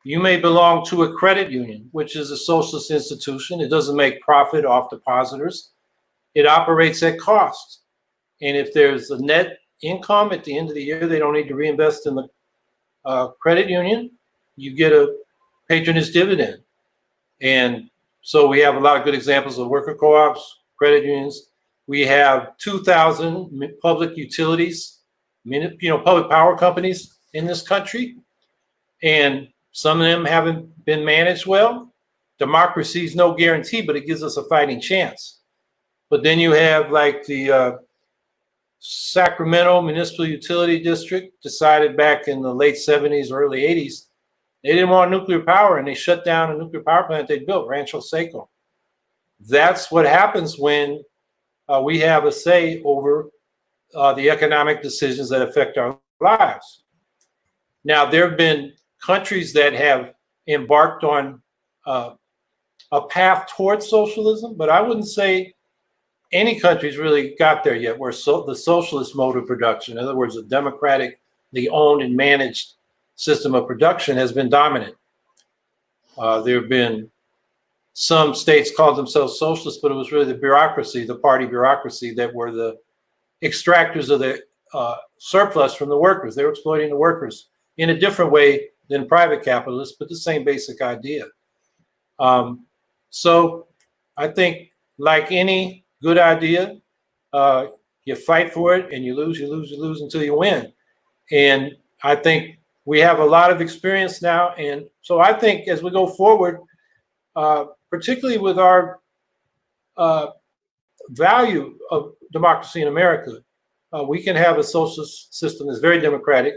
You may belong to a credit union, which is a socialist institution. It doesn't make profit off depositors. It operates at cost. And if there's a net income at the end of the year, they don't need to reinvest in the credit union. You get a patronage dividend. And so we have a lot of good examples of worker co-ops, credit unions. We have 2,000 public utilities, public power companies in this country. And some of them haven't been managed well. Democracy is no guarantee, but it gives us a fighting chance. But then you have like the Sacramento Municipal Utility District decided back in the late 70s, early 80s, they didn't want nuclear power, and they shut down a nuclear power plant they built, Rancho Seco. That's what happens when we have a say over the economic decisions that affect our lives. Now, there have been countries that have embarked on a path towards socialism, but I wouldn't say any country's really got there yet, where the socialist mode of production, in other words, a democratically owned and managed system of production, has been dominant. There have been some states called themselves socialist, but it was really the bureaucracy, the party bureaucracy, that were the extractors of the surplus from the workers. They were exploiting the workers in a different way than private capitalists, but the same basic idea. So I think, like any good idea, you fight for it and you lose until you win. And I think we have a lot of experience now. And so I think as we go forward, particularly with our value of democracy in America, we can have a socialist system that's very democratic,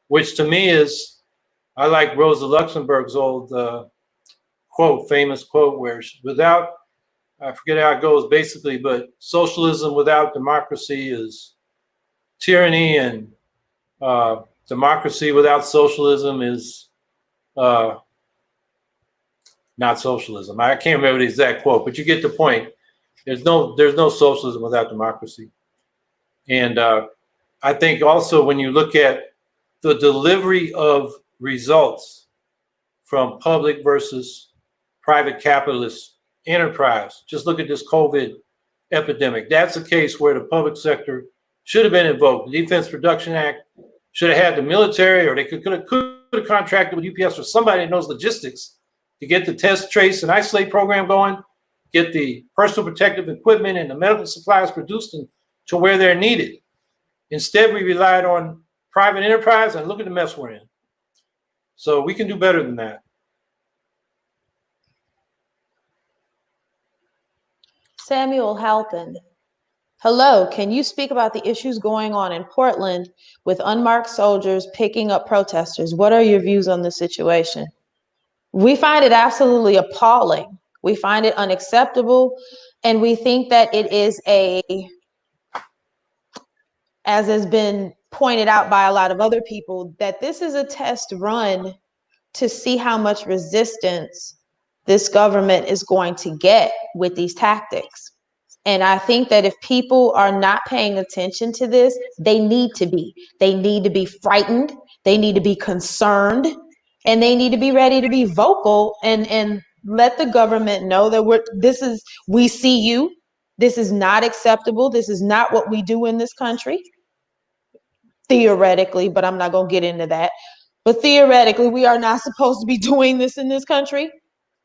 which to me is, I like Rosa Luxemburg's old famous quote, where without, I forget how it goes basically, but socialism without democracy is tyranny, and democracy without socialism is not socialism. I can't remember the exact quote, but you get the point. There's no socialism without democracy. And I think also when you look at the delivery of results from public versus private capitalist enterprise, just look at this COVID epidemic. That's a case where the public sector should have been invoked. The Defense Production Act should have had the military, or they could have contracted with UPS or somebody that knows logistics to get the test, trace, and isolate program going, get the personal protective equipment and the medical supplies produced to where they're needed. Instead, we relied on private enterprise, and look at the mess we're in. So we can do better than that. Samuel Halpin Hello, can you speak about the issues going on in Portland with unmarked soldiers picking up protesters? What are your views on the situation? We find it absolutely appalling. We find it unacceptable. And we think that it is as has been pointed out by a lot of other people, that this is a test run to see how much resistance this government is going to get with these tactics. And I think that if people are not paying attention to this, they need to be. They need to be frightened. They need to be concerned. And they need to be ready to be vocal and let the government know that we see you. This is not acceptable. This is not what we do in this country. Theoretically, but I'm not going to get into that. But theoretically, we are not supposed to be doing this in this country.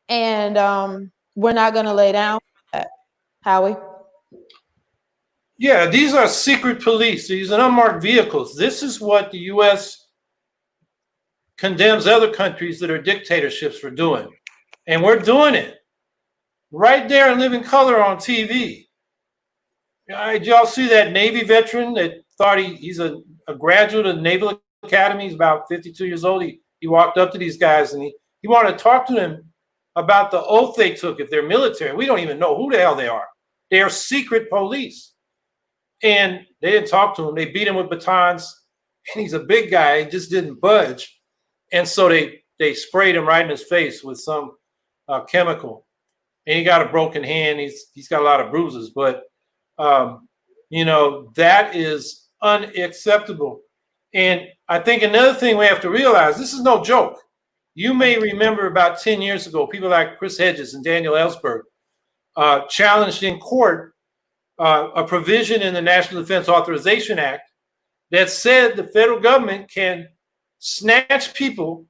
And we're not going to lay down for that. Howie? Yeah, these are secret police. These are unmarked vehicles. This is what the U.S. condemns other countries that are dictatorships for doing. And we're doing it right there in living color on TV. Did y'all see that Navy veteran that thought he's a graduate of the Naval Academy? He's about 52 years old. He walked up to these guys and he wanted to talk to them about the oath they took if they're military. We don't even know who the hell they are. They are secret police. And they didn't talk to him. They beat him with batons. And he's a big guy. He just didn't budge. And so they sprayed him right in his face with some chemical. And he got a broken hand. He's got a lot of bruises. But, that is unacceptable. And I think another thing we have to realize, this is no joke. You may remember about 10 years ago, people like Chris Hedges and Daniel Ellsberg challenged in court a provision in the National Defense Authorization Act that said the federal government can snatch people,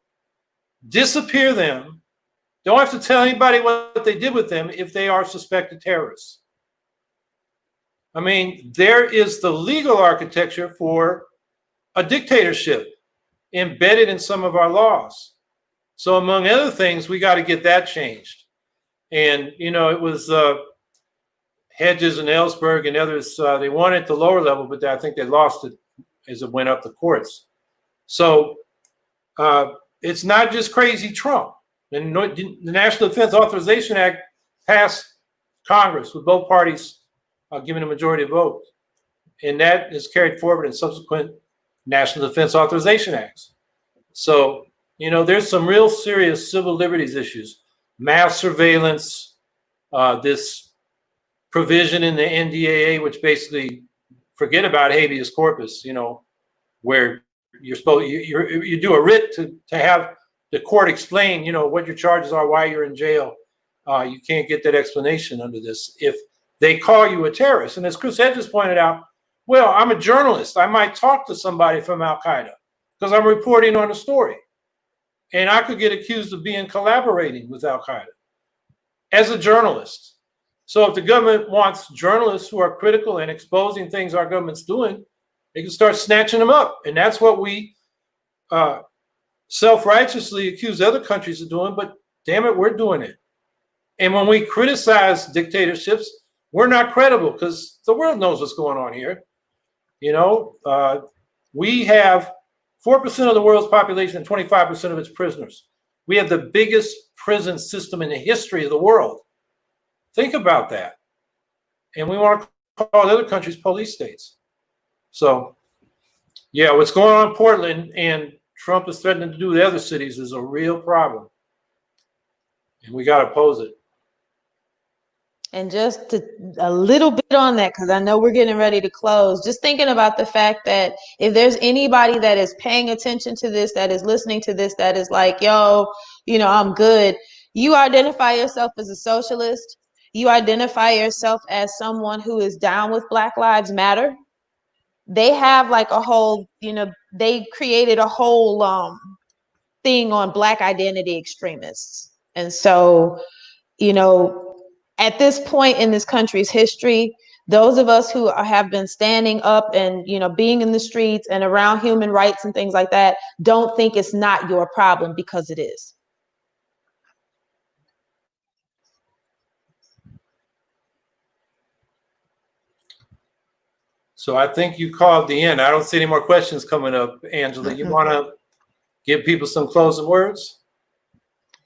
disappear them, don't have to tell anybody what they did with them if they are suspected terrorists. I mean, there is the legal architecture for a dictatorship embedded in some of our laws. So among other things, we got to get that changed. And, it was Hedges and Ellsberg and others, they won at the lower level, but I think they lost it as it went up the courts. So it's not just crazy Trump. And the National Defense Authorization Act passed Congress with both parties giving a majority of votes. And that is carried forward in subsequent National Defense Authorization Acts. So, there's some real serious civil liberties issues, mass surveillance, this provision in the NDAA, which basically forget about habeas corpus, where you're supposed you do a writ to have the court explain, what your charges are, why you're in jail. You can't get that explanation under this if they call you a terrorist. And as Chris Hedges pointed out, well, I'm a journalist. I might talk to somebody from Al-Qaeda because I'm reporting on a story. And I could get accused of collaborating with Al-Qaeda as a journalist. So if the government wants journalists who are critical and exposing things our government's doing, they can start snatching them up. And that's what we self-righteously accuse other countries of doing, but damn it, we're doing it. And when we criticize dictatorships, we're not credible because the world knows what's going on here. We have 4% of the world's population and 25% of its prisoners. We have the biggest prison system in the history of the world. Think about that. And we want to call other countries police states. So, yeah, what's going on in Portland and Trump is threatening to do the other cities is a real problem. And we got to oppose it. And just a little bit on that, because I know we're getting ready to close, just thinking about the fact that if there's anybody that is paying attention to this, that is listening to this, that is like, yo, I'm good. You identify yourself as a socialist. You identify yourself as someone who is down with Black Lives Matter. They have like a whole, they created a whole thing on Black identity extremists. And so, at this point in this country's history, those of us who have been standing up and, being in the streets and around human rights and things like that, don't think it's not your problem, because it is. So I think you called the end. I don't see any more questions coming up. Angela, you want to give people some closing words?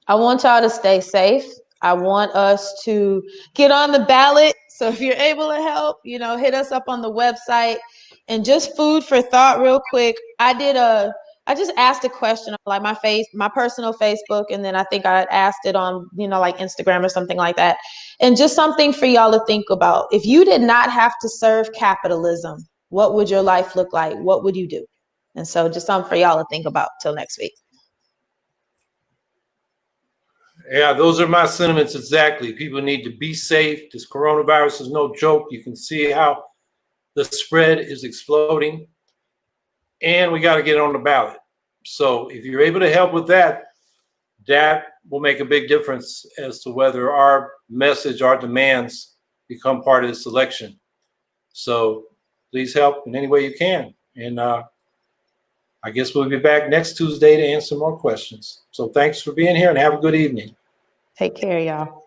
I want y'all to stay safe. I want us to get on the ballot. So if you're able to help, hit us up on the website. And just food for thought real quick. I just asked a question on like my personal Facebook, and then I think I asked it on, like Instagram or something like that. And just something for y'all to think about. If you did not have to serve capitalism, what would your life look like? What would you do? And so just something for y'all to think about till next week. Yeah, those are my sentiments exactly. People need to be safe. This coronavirus is no joke. You can see how the spread is exploding, and we got to get on the ballot. So if you're able to help with that, that will make a big difference as to whether our message, our demands become part of this election. So please help in any way you can. And I guess we'll be back next Tuesday to answer more questions. So thanks for being here and have a good evening. Take care, y'all.